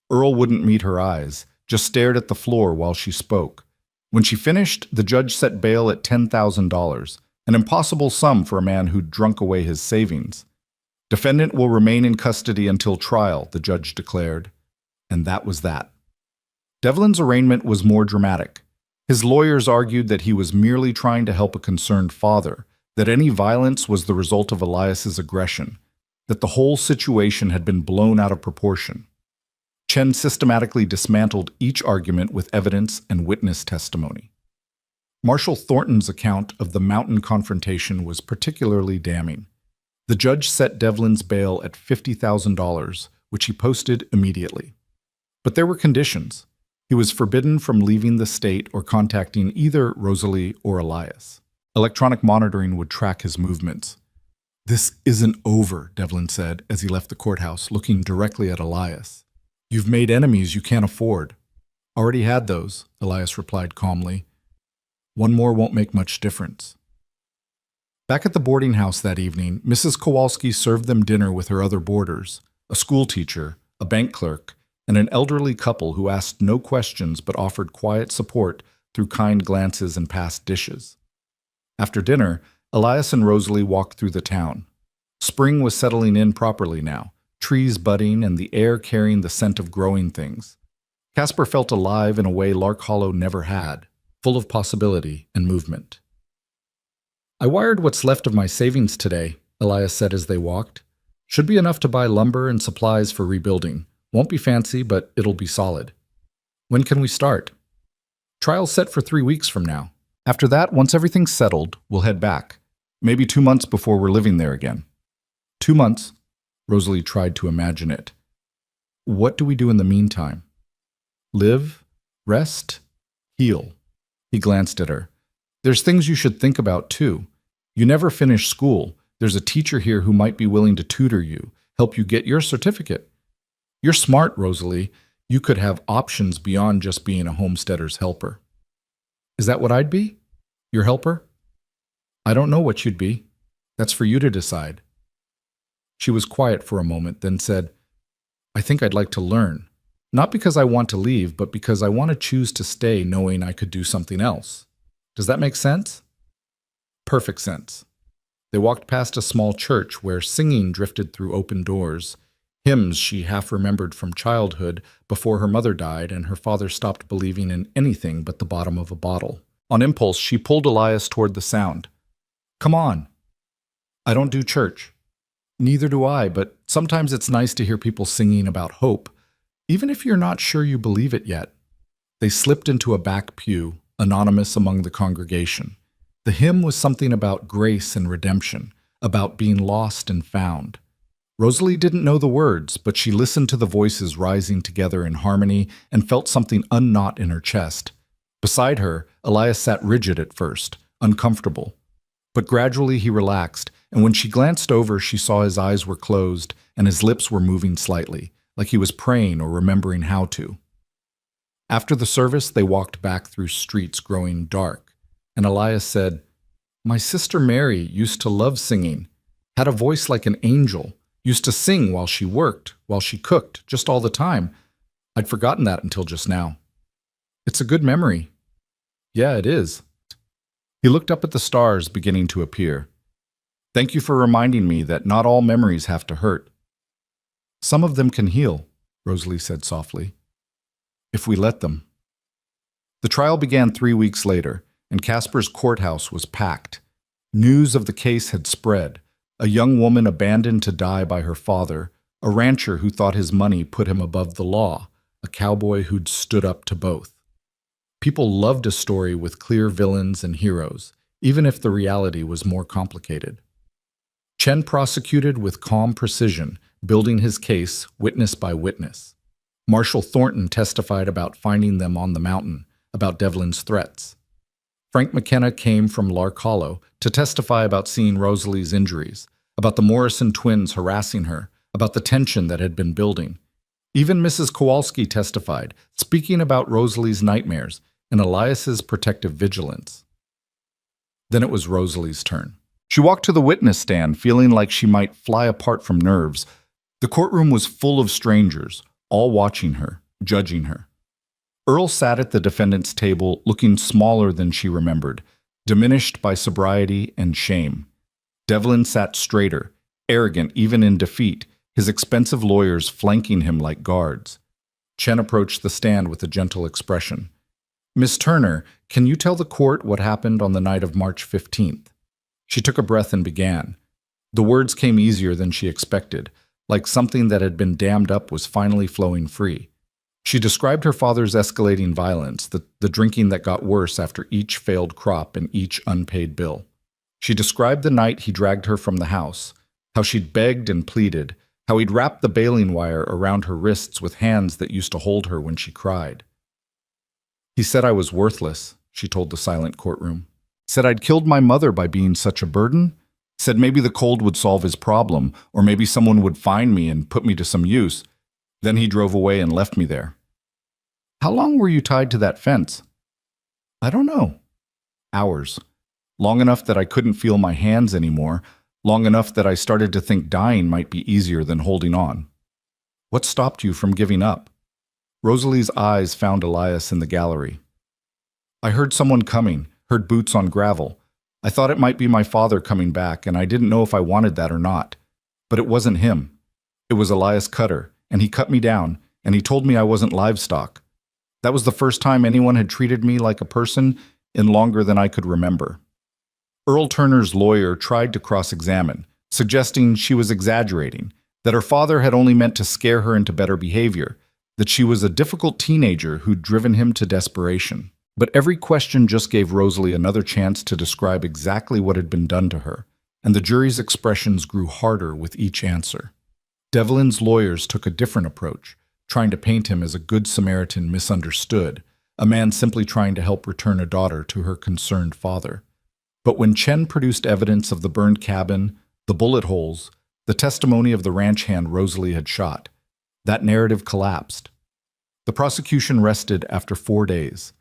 [SPEAKER 1] Earl wouldn't meet her eyes, just stared at the floor while she spoke. When she finished, the judge set bail at $10,000, an impossible sum for a man who'd drunk away his savings. Defendant will remain in custody until trial, the judge declared. And that was that. Devlin's arraignment was more dramatic. His lawyers argued that he was merely trying to help a concerned father, that any violence was the result of Elias's aggression, that the whole situation had been blown out of proportion. Chen systematically dismantled each argument with evidence and witness testimony. Marshal Thornton's account of the mountain confrontation was particularly damning. The judge set Devlin's bail at $50,000, which he posted immediately. But there were conditions. He was forbidden from leaving the state or contacting either Rosalie or Elias. Electronic monitoring would track his movements. This isn't over, Devlin said as he left the courthouse, looking directly at Elias. You've made enemies you can't afford. Already had those, Elias replied calmly. One more won't make much difference. Back at the boarding house that evening, Mrs. Kowalski served them dinner with her other boarders, a school teacher, a bank clerk, and an elderly couple who asked no questions but offered quiet support through kind glances and passed dishes. After dinner, Elias and Rosalie walked through the town. Spring was settling in properly now, trees budding and the air carrying the scent of growing things. Casper felt alive in a way Lark Hollow never had, full of possibility and movement. I wired what's left of my savings today, Elias said as they walked. Should be enough to buy lumber and supplies for rebuilding. Won't be fancy, but it'll be solid. When can we start? Trial's set for 3 weeks from now. After that, once everything's settled, we'll head back. Maybe 2 months before we're living there again. 2 months? Rosalie tried to imagine it. What do we do in the meantime? Live? Rest? Heal? He glanced at her. There's things you should think about, too. You never finish school. There's a teacher here who might be willing to tutor you, help you get your certificate. You're smart, Rosalie. You could have options beyond just being a homesteader's helper. Is that what I'd be? Your helper? I don't know what you'd be. That's for you to decide. She was quiet for a moment, then said, I think I'd like to learn. Not because I want to leave, but because I want to choose to stay knowing I could do something else. Does that make sense? Perfect sense. They walked past a small church where singing drifted through open doors, hymns she half remembered from childhood before her mother died and her father stopped believing in anything but the bottom of a bottle. On impulse, she pulled Elias toward the sound. Come on. I don't do church. Neither do I, but sometimes it's nice to hear people singing about hope, even if you're not sure you believe it yet. They slipped into a back pew, anonymous among the congregation. The hymn was something about grace and redemption, about being lost and found. Rosalie didn't know the words, but she listened to the voices rising together in harmony and felt something unknot in her chest. Beside her, Elias sat rigid at first, uncomfortable. But gradually he relaxed, and when she glanced over, she saw his eyes were closed and his lips were moving slightly, like he was praying or remembering how to. After the service, they walked back through streets growing dark, and Elias said, My sister Mary used to love singing, had a voice like an angel, used to sing while she worked, while she cooked, just all the time. I'd forgotten that until just now. It's a good memory. Yeah, it is. He looked up at the stars beginning to appear. Thank you for reminding me that not all memories have to hurt. Some of them can heal, Rosalie said softly. If we let them. The trial began 3 weeks later, and Casper's courthouse was packed. News of the case had spread. A young woman abandoned to die by her father, a rancher who thought his money put him above the law, a cowboy who'd stood up to both. People loved a story with clear villains and heroes, even if the reality was more complicated. Chen prosecuted with calm precision, building his case witness by witness. Marshal Thornton testified about finding them on the mountain, about Devlin's threats. Frank McKenna came from Lark Hollow to testify about seeing Rosalie's injuries, about the Morrison twins harassing her, about the tension that had been building. Even Mrs. Kowalski testified, speaking about Rosalie's nightmares and Elias's protective vigilance. Then it was Rosalie's turn. She walked to the witness stand, feeling like she might fly apart from nerves. The courtroom was full of strangers, all watching her, judging her. Earl sat at the defendant's table, looking smaller than she remembered, diminished by sobriety and shame. Devlin sat straighter, arrogant even in defeat, his expensive lawyers flanking him like guards. Chen approached the stand with a gentle expression. Miss Turner, can you tell the court what happened on the night of March 15th? She took a breath and began. The words came easier than she expected, like something that had been dammed up was finally flowing free. She described her father's escalating violence, the drinking that got worse after each failed crop and each unpaid bill. She described the night he dragged her from the house, how she'd begged and pleaded, how he'd wrapped the baling wire around her wrists with hands that used to hold her when she cried. He said I was worthless, she told the silent courtroom. Said I'd killed my mother by being such a burden. Said maybe the cold would solve his problem, or maybe someone would find me and put me to some use. Then he drove away and left me there. How long were you tied to that fence? I don't know. Hours. Long enough that I couldn't feel my hands anymore, long enough that I started to think dying might be easier than holding on. What stopped you from giving up? Rosalie's eyes found Elias in the gallery. I heard someone coming, heard boots on gravel. I thought it might be my father coming back, and I didn't know if I wanted that or not. But it wasn't him. It was Elias Cutter, and he cut me down, and he told me I wasn't livestock. That was the first time anyone had treated me like a person in longer than I could remember. Earl Turner's lawyer tried to cross-examine, suggesting she was exaggerating, that her father had only meant to scare her into better behavior, that she was a difficult teenager who'd driven him to desperation. But every question just gave Rosalie another chance to describe exactly what had been done to her, and the jury's expressions grew harder with each answer. Devlin's lawyers took a different approach, trying to paint him as a good Samaritan misunderstood, a man simply trying to help return a daughter to her concerned father. But when Chen produced evidence of the burned cabin, the bullet holes, the testimony of the ranch hand Rosalie had shot, that narrative collapsed. The prosecution rested after 4 days.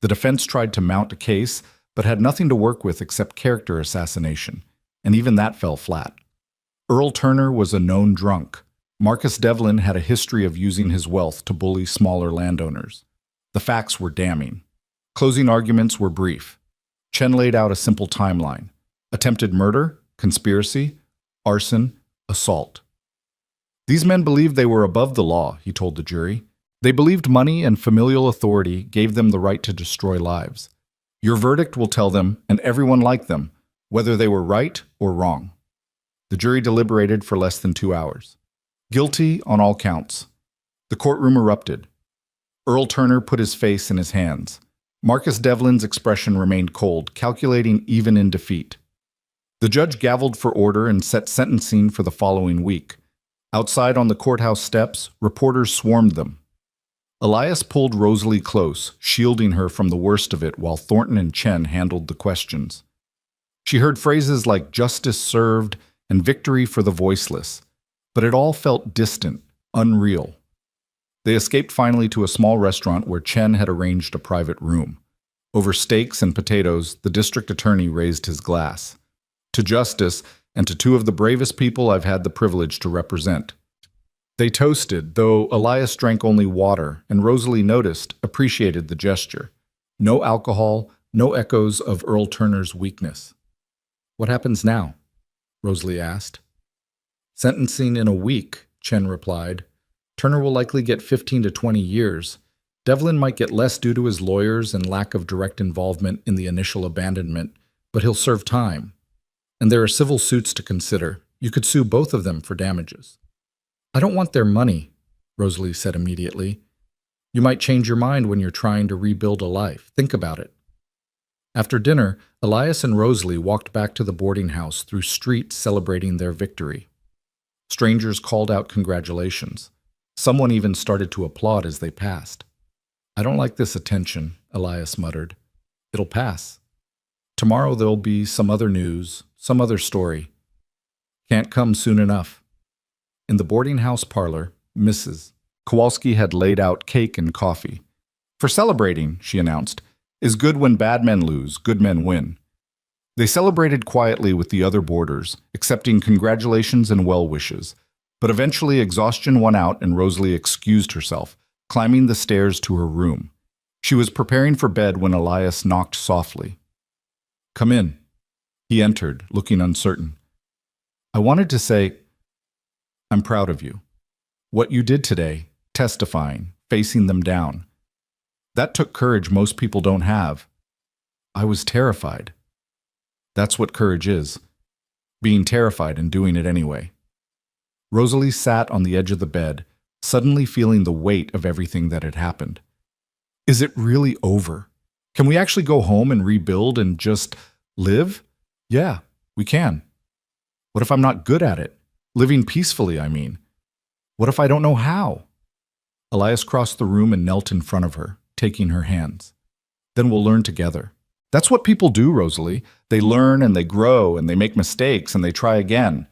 [SPEAKER 1] The defense tried to mount a case, but had nothing to work with except character assassination, and even that fell flat. Earl Turner was a known drunk. Marcus Devlin had a history of using his wealth to bully smaller landowners. The facts were damning. Closing arguments were brief. Chen laid out a simple timeline: attempted murder, conspiracy, arson, assault. These men believed they were above the law, he told the jury. They believed money and familial authority gave them the right to destroy lives. Your verdict will tell them, and everyone like them, whether they were right or wrong. The jury deliberated for less than 2 hours. Guilty on all counts. The courtroom erupted. Earl Turner put his face in his hands. Marcus Devlin's expression remained cold, calculating even in defeat. The judge gavelled for order and set sentencing for the following week. Outside on the courthouse steps, reporters swarmed them. Elias pulled Rosalie close, shielding her from the worst of it while Thornton and Chen handled the questions. She heard phrases like justice served and victory for the voiceless, but it all felt distant, unreal. They escaped finally to a small restaurant where Chen had arranged a private room. Over steaks and potatoes, the district attorney raised his glass. To justice, and to two of the bravest people I've had the privilege to represent. They toasted, though Elias drank only water, and Rosalie noticed, appreciated the gesture. No alcohol, no echoes of Earl Turner's weakness. "What happens now?" Rosalie asked. "Sentencing in a week," Chen replied. "Turner will likely get 15 to 20 years. Devlin might get less due to his lawyers and lack of direct involvement in the initial abandonment, but he'll serve time. And there are civil suits to consider. You could sue both of them for damages." "I don't want their money," Rosalie said immediately. "You might change your mind when you're trying to rebuild a life. Think about it." After dinner, Elias and Rosalie walked back to the boarding house through streets celebrating their victory. Strangers called out congratulations. Someone even started to applaud as they passed. "I don't like this attention," Elias muttered. "It'll pass. Tomorrow there'll be some other news, some other story. Can't come soon enough." In the boarding house parlor, Mrs. Kowalski had laid out cake and coffee. "For celebrating," she announced. "Is good when bad men lose, good men win." They celebrated quietly with the other boarders, accepting congratulations and well wishes. But eventually exhaustion won out and Rosalie excused herself, climbing the stairs to her room. She was preparing for bed when Elias knocked softly. "Come in." He entered, looking uncertain. "I wanted to say, I'm proud of you. What you did today, testifying, facing them down. That took courage most people don't have. I was terrified. That's what courage is. Being terrified and doing it anyway." Rosalie sat on the edge of the bed, suddenly feeling the weight of everything that had happened. Is it really over? Can we actually go home and rebuild and just live? Yeah, we can. What if I'm not good at it? Living peacefully, I mean. What if I don't know how? Elias crossed the room and knelt in front of her, taking her hands. Then we'll learn together. That's what people do, Rosalie. They learn and they grow and they make mistakes and they try again.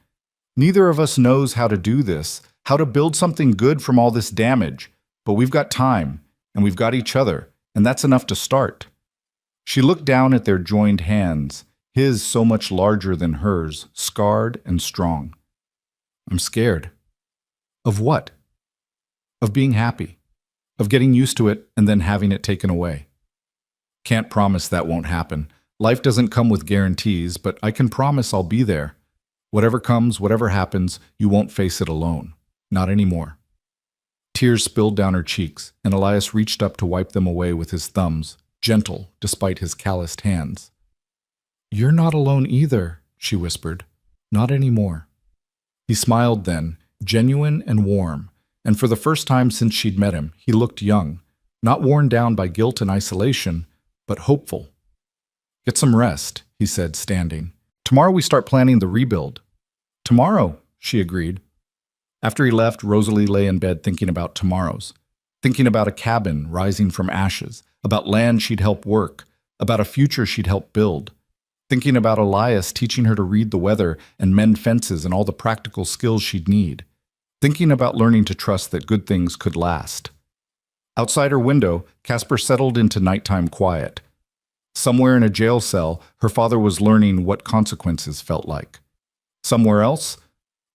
[SPEAKER 1] Neither of us knows how to do this, how to build something good from all this damage, but we've got time and we've got each other, and that's enough to start. She looked down at their joined hands, his so much larger than hers, scarred and strong. I'm scared. Of what? Of being happy. Of getting used to it and then having it taken away. Can't promise that won't happen. Life doesn't come with guarantees, but I can promise I'll be there. Whatever comes, whatever happens, you won't face it alone. Not anymore. Tears spilled down her cheeks, and Elias reached up to wipe them away with his thumbs, gentle despite his calloused hands. You're not alone either, she whispered. Not anymore. He smiled then, genuine and warm, and for the first time since she'd met him, he looked young, not worn down by guilt and isolation, but hopeful. Get some rest, he said, standing. Tomorrow we start planning the rebuild. Tomorrow, she agreed. After he left, Rosalie lay in bed thinking about tomorrows, thinking about a cabin rising from ashes, about land she'd help work, about a future she'd help build, thinking about Elias teaching her to read the weather and mend fences and all the practical skills she'd need, thinking about learning to trust that good things could last. Outside her window, Casper settled into nighttime quiet. Somewhere in a jail cell, her father was learning what consequences felt like. Somewhere else,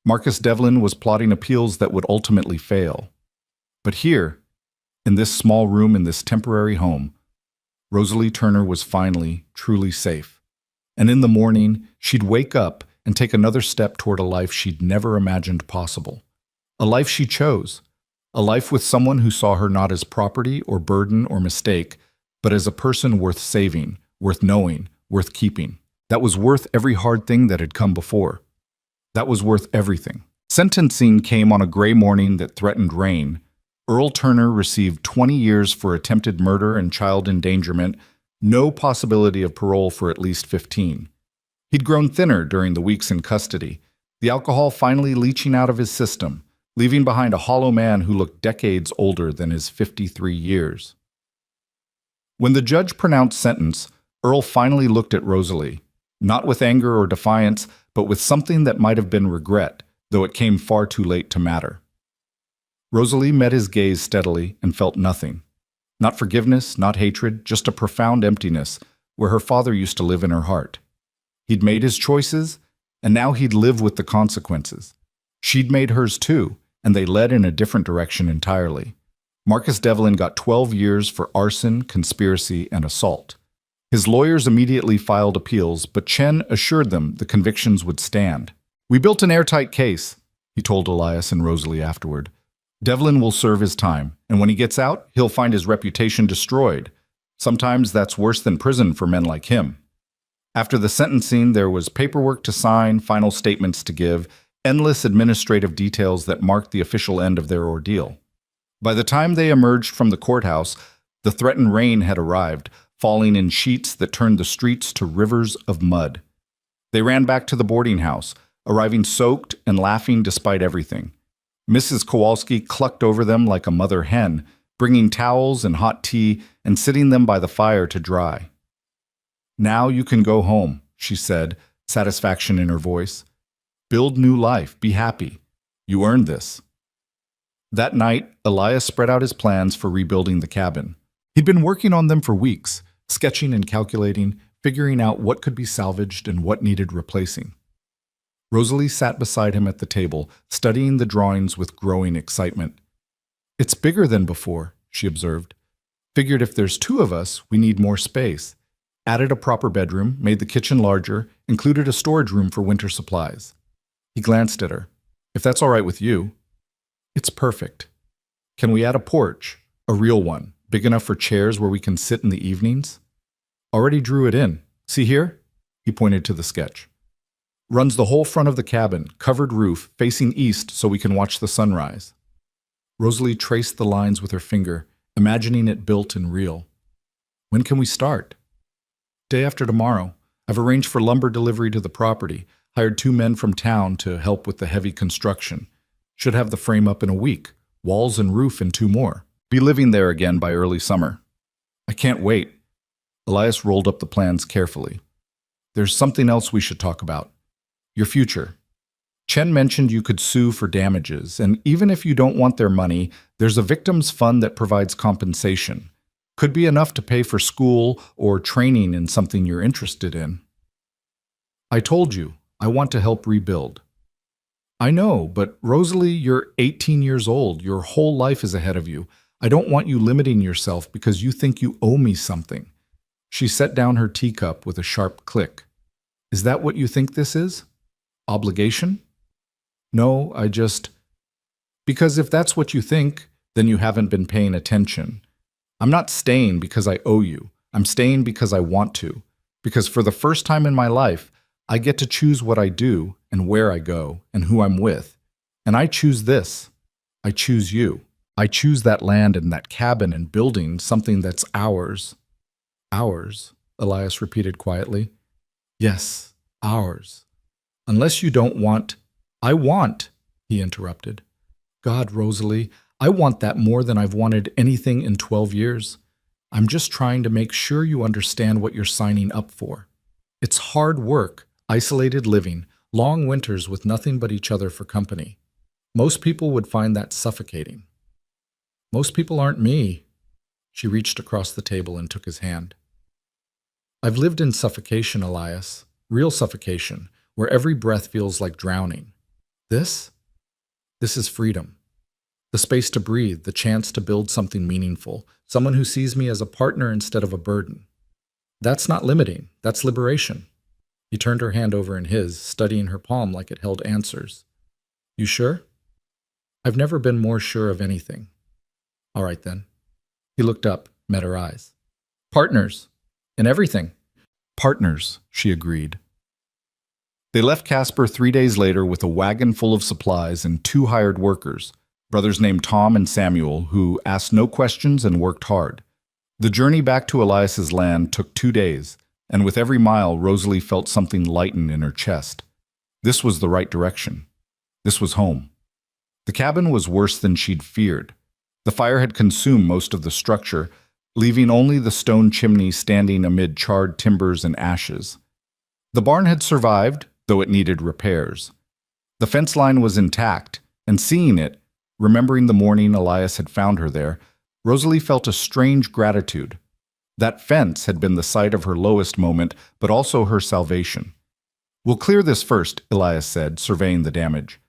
[SPEAKER 1] Marcus Devlin was plotting appeals that would ultimately fail. But here, in this small room in this temporary home, Rosalie Turner was finally, truly safe. And in the morning, she'd wake up and take another step toward a life she'd never imagined possible. A life she chose. A life with someone who saw her not as property or burden or mistake, but as a person worth saving, worth knowing, worth keeping. That was worth every hard thing that had come before. That was worth everything. Sentencing came on a gray morning that threatened rain. Earl Turner received 20 years for attempted murder and child endangerment, no possibility of parole for at least 15. He'd grown thinner during the weeks in custody, the alcohol finally leaching out of his system, leaving behind a hollow man who looked decades older than his 53 years. When the judge pronounced sentence, Earl finally looked at Rosalie, not with anger or defiance, but with something that might have been regret, though it came far too late to matter. Rosalie met his gaze steadily and felt nothing. Not forgiveness, not hatred, just a profound emptiness where her father used to live in her heart. He'd made his choices, and now he'd live with the consequences. She'd made hers too, and they led in a different direction entirely. Marcus Devlin got 12 years for arson, conspiracy, and assault. His lawyers immediately filed appeals, but Chen assured them the convictions would stand. "We built an airtight case," he told Elias and Rosalie afterward. "Devlin will serve his time, and when he gets out, he'll find his reputation destroyed. Sometimes that's worse than prison for men like him." After the sentencing, there was paperwork to sign, final statements to give, endless administrative details that marked the official end of their ordeal. By the time they emerged from the courthouse, the threatened rain had arrived, falling in sheets that turned the streets to rivers of mud. They ran back to the boarding house, arriving soaked and laughing despite everything. Mrs. Kowalski clucked over them like a mother hen, bringing towels and hot tea and sitting them by the fire to dry. "Now you can go home," she said, satisfaction in her voice. "Build new life, be happy. You earned this." That night, Elias spread out his plans for rebuilding the cabin. He'd been working on them for weeks, sketching and calculating, figuring out what could be salvaged and what needed replacing. Rosalie sat beside him at the table, studying the drawings with growing excitement. "It's bigger than before," she observed. "Figured if there's two of us, we need more space. Added a proper bedroom, made the kitchen larger, included a storage room for winter supplies." He glanced at her. "If that's all right with you." "It's perfect. Can we add a porch? A real one, big enough for chairs where we can sit in the evenings?" "Already drew it in. See here?" He pointed to the sketch. "Runs the whole front of the cabin, covered roof, facing east so we can watch the sunrise." Rosalie traced the lines with her finger, imagining it built and real. "When can we start?" "Day after tomorrow. I've arranged for lumber delivery to the property, hired 2 men from town to help with the heavy construction. Should have the frame up in a week, walls and roof in 2 more. Be living there again by early summer." "I can't wait." Elias rolled up the plans carefully. "There's something else we should talk about. Your future. Chen mentioned you could sue for damages, and even if you don't want their money, there's a victims fund that provides compensation. Could be enough to pay for school or training in something you're interested in." "I told you, I want to help rebuild." "I know, but Rosalie, you're 18 years old. Your whole life is ahead of you. I don't want you limiting yourself because you think you owe me something." She set down her teacup with a sharp click. "Is that what you think this is? Obligation?" "No, because if that's what you think, then you haven't been paying attention. I'm not staying because I owe you. I'm staying because I want to. Because for the first time in my life, I get to choose what I do and where I go and who I'm with. And I choose this. I choose you. I choose that land and that cabin and building something that's ours." "Ours," Elias repeated quietly. "Yes, ours. Unless you don't want—" "I want," he interrupted. "God, Rosalie, I want that more than I've wanted anything in 12 years. I'm just trying to make sure you understand what you're signing up for. It's hard work, isolated living, long winters with nothing but each other for company. Most people would find that suffocating. Most people aren't me." She reached across the table and took his hand. "I've lived in suffocation, Elias. Real suffocation, where every breath feels like drowning. This? This is freedom. The space to breathe, the chance to build something meaningful, someone who sees me as a partner instead of a burden. That's not limiting, that's liberation. He turned her hand over in his, studying her palm like it held answers. You sure? I've never been more sure of anything. All right then. He looked up, met her eyes. Partners. In everything. Partners, she agreed. They left Casper 3 days later with a wagon full of supplies and 2 hired workers, brothers named Tom and Samuel, who asked no questions and worked hard. The journey back to Elias's land took 2 days, and with every mile, Rosalie felt something lighten in her chest. This was the right direction. This was home. The cabin was worse than she'd feared. The fire had consumed most of the structure, leaving only the stone chimney standing amid charred timbers and ashes. The barn had survived, though it needed repairs. The fence line was intact, and seeing it, remembering the morning Elias had found her there, Rosalie felt a strange gratitude. That fence had been the site of her lowest moment, but also her salvation. We'll clear this first, Elias said, surveying the damage.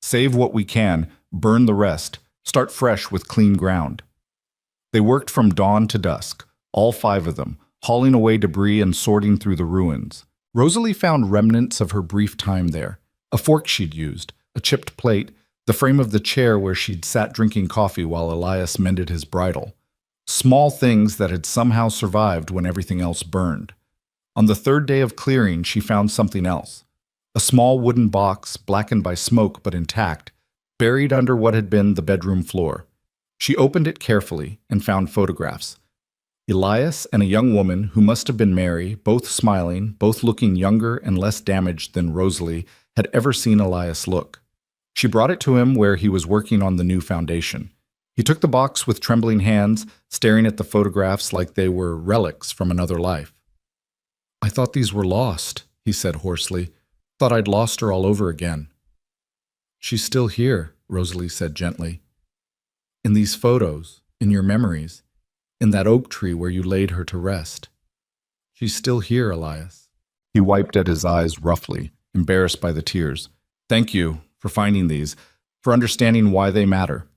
[SPEAKER 1] Save what we can, burn the rest, start fresh with clean ground. They worked from dawn to dusk, all 5 of them, hauling away debris and sorting through the ruins. Rosalie found remnants of her brief time there, a fork she'd used, a chipped plate, the frame of the chair where she'd sat drinking coffee while Elias mended his bridle. Small things that had somehow survived when everything else burned. On the 3rd day of clearing, she found something else. A small wooden box, blackened by smoke but intact, buried under what had been the bedroom floor. She opened it carefully and found photographs. Elias and a young woman who must have been Mary, both smiling, both looking younger and less damaged than Rosalie had ever seen Elias look. She brought it to him where he was working on the new foundation. He took the box with trembling hands, staring at the photographs like they were relics from another life. I thought these were lost, he said hoarsely. Thought I'd lost her all over again. She's still here, Rosalie said gently. In these photos, in your memories, in that oak tree where you laid her to rest. She's still here, Elias. He wiped at his eyes roughly, embarrassed by the tears. Thank you for finding these, for understanding why they matter.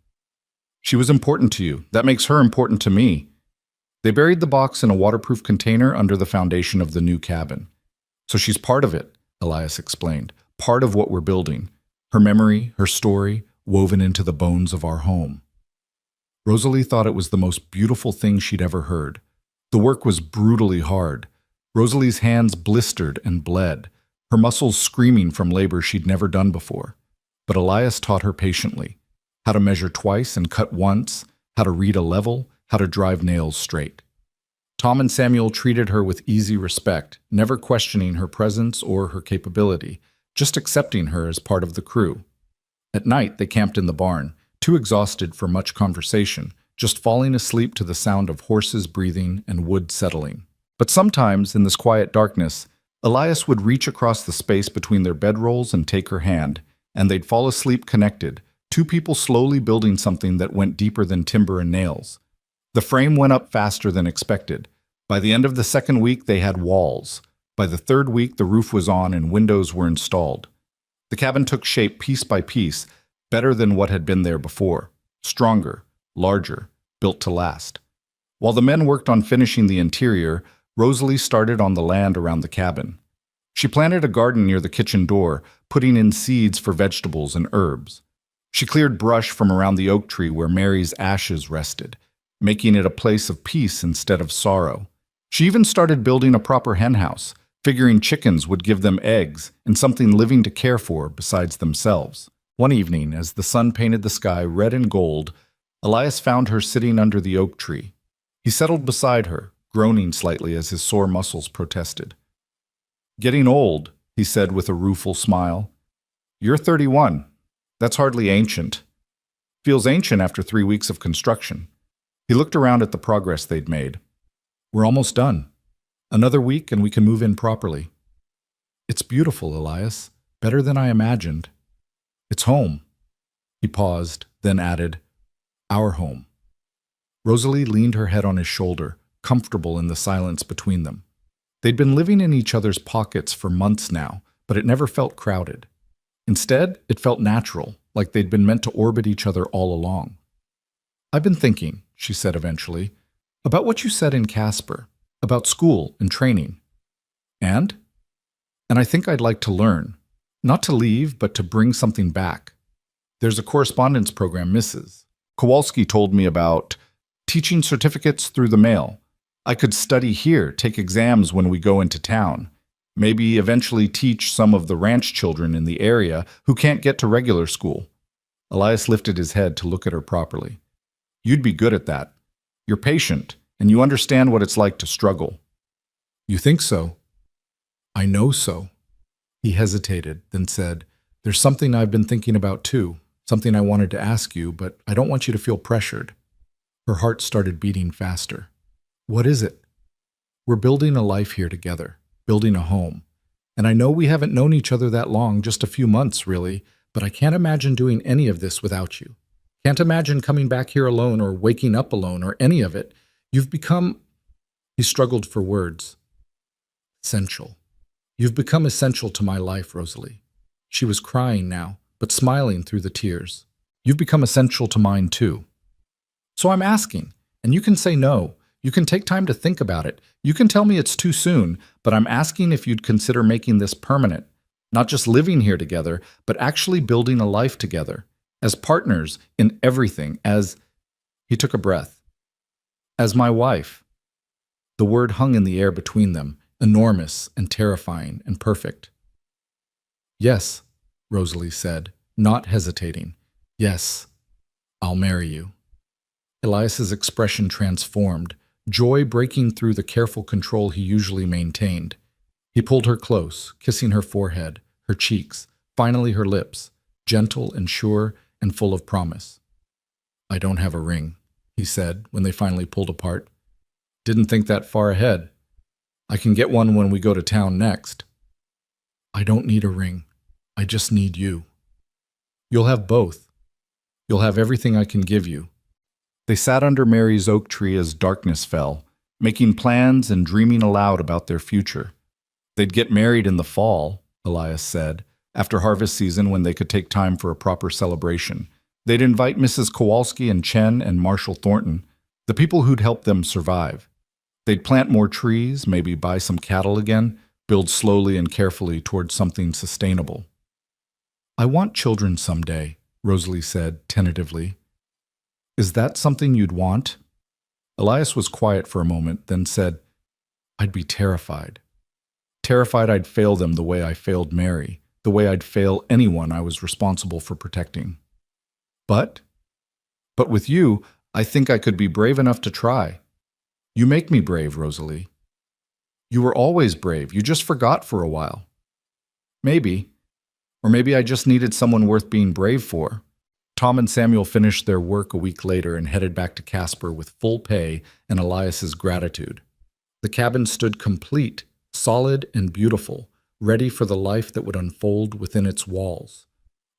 [SPEAKER 1] She was important to you. That makes her important to me. They buried the box in a waterproof container under the foundation of the new cabin. So she's part of it, Elias explained. Part of what we're building. Her memory, her story, woven into the bones of our home. Rosalie thought it was the most beautiful thing she'd ever heard. The work was brutally hard. Rosalie's hands blistered and bled, her muscles screaming from labor she'd never done before. But Elias taught her patiently. How to measure twice and cut once, how to read a level, how to drive nails straight. Tom and Samuel treated her with easy respect, never questioning her presence or her capability, just accepting her as part of the crew. At night, they camped in the barn, too exhausted for much conversation, just falling asleep to the sound of horses breathing and wood settling. But sometimes, in this quiet darkness, Elias would reach across the space between their bedrolls and take her hand, and they'd fall asleep connected, 2 people slowly building something that went deeper than timber and nails. The frame went up faster than expected. By the end of the 2nd week, they had walls. By the 3rd week, the roof was on and windows were installed. The cabin took shape piece by piece, better than what had been there before. Stronger, larger, built to last. While the men worked on finishing the interior, Rosalie started on the land around the cabin. She planted a garden near the kitchen door, putting in seeds for vegetables and herbs. She cleared brush from around the oak tree where Mary's ashes rested, making it a place of peace instead of sorrow. She even started building a proper henhouse, figuring chickens would give them eggs and something living to care for besides themselves. One evening, as the sun painted the sky red and gold, Elias found her sitting under the oak tree. He settled beside her, groaning slightly as his sore muscles protested. Getting old, he said with a rueful smile. You're 31. That's hardly ancient. Feels ancient after 3 weeks of construction. He looked around at the progress they'd made. We're almost done. Another week and we can move in properly. It's beautiful, Elias. Better than I imagined. It's home. He paused, then added, our home. Rosalie leaned her head on his shoulder, comfortable in the silence between them. They'd been living in each other's pockets for months now, but it never felt crowded. Instead, it felt natural, like they'd been meant to orbit each other all along. "I've been thinking," she said eventually, "about what you said in Casper, about school and training. And? And I think I'd like to learn. Not to leave, but to bring something back. There's a correspondence program Mrs. Kowalski told me about, teaching certificates through the mail. I could study here, take exams when we go into town. Maybe eventually teach some of the ranch children in the area who can't get to regular school." Elias lifted his head to look at her properly. "You'd be good at that. You're patient, and you understand what it's like to struggle." "You think so?" "I know so." He hesitated, then said, "There's something I've been thinking about too, something I wanted to ask you, but I don't want you to feel pressured." Her heart started beating faster. "What is it?" "We're building a life here together, building a home. And I know we haven't known each other that long, just a few months really, but I can't imagine doing any of this without you. Can't imagine coming back here alone or waking up alone or any of it. You've become—" He struggled for words. "Essential. You've become essential to my life, Rosalie." She was crying now, but smiling through the tears. "You've become essential to mine too. So I'm asking, and you can say no. You can take time to think about it. You can tell me it's too soon, but I'm asking if you'd consider making this permanent. Not just living here together, but actually building a life together. As partners in everything, as—" He took a breath. "As my wife." The word hung in the air between them, enormous and terrifying and perfect. "Yes," Rosalie said, not hesitating. "Yes, I'll marry you." Elias's expression transformed, joy breaking through the careful control he usually maintained. He pulled her close, kissing her forehead, her cheeks, finally her lips, gentle and sure and full of promise. "I don't have a ring," he said when they finally pulled apart. "Didn't think that far ahead. I can get one when we go to town next." "I don't need a ring. I just need you." "You'll have both. You'll have everything I can give you." They sat under Mary's oak tree as darkness fell, making plans and dreaming aloud about their future. They'd get married in the fall, Elias said, after harvest season when they could take time for a proper celebration. They'd invite Mrs. Kowalski and Chen and Marshall Thornton, the people who'd helped them survive. They'd plant more trees, maybe buy some cattle again, build slowly and carefully towards something sustainable. "I want children someday," Rosalie said tentatively. "Is that something you'd want?" Elias was quiet for a moment, then said, "I'd be terrified. Terrified I'd fail them the way I failed Mary, the way I'd fail anyone I was responsible for protecting. But with you, I think I could be brave enough to try. You make me brave, Rosalie. You were always brave, you just forgot for a while. Maybe. Or maybe I just needed someone worth being brave for." Tom and Samuel finished their work a week later and headed back to Casper with full pay and Elias's gratitude. The cabin stood complete, solid and beautiful, ready for the life that would unfold within its walls.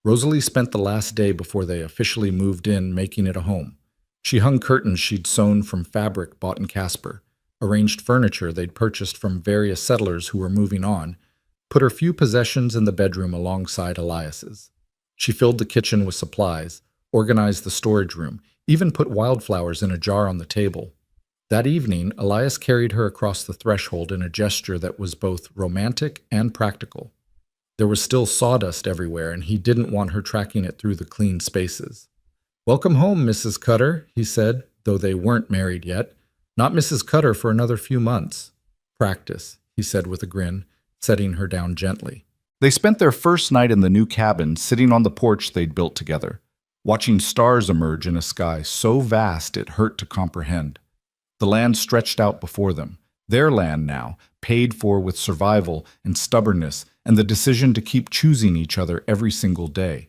[SPEAKER 1] Rosalie spent the last day before they officially moved in, making it a home. She hung curtains she'd sewn from fabric bought in Casper, arranged furniture they'd purchased from various settlers who were moving on, put her few possessions in the bedroom alongside Elias's. She filled the kitchen with supplies, organized the storage room, even put wildflowers in a jar on the table. That evening, Elias carried her across the threshold in a gesture that was both romantic and practical. There was still sawdust everywhere, and he didn't want her tracking it through the clean spaces. "Welcome home, Mrs. Cutter," he said, though they weren't married yet. "Not Mrs. Cutter for another few months." "Practice," he said with a grin, setting her down gently. They spent their first night in the new cabin sitting on the porch they'd built together, watching stars emerge in a sky so vast it hurt to comprehend. The land stretched out before them, their land now, paid for with survival and stubbornness and the decision to keep choosing each other every single day.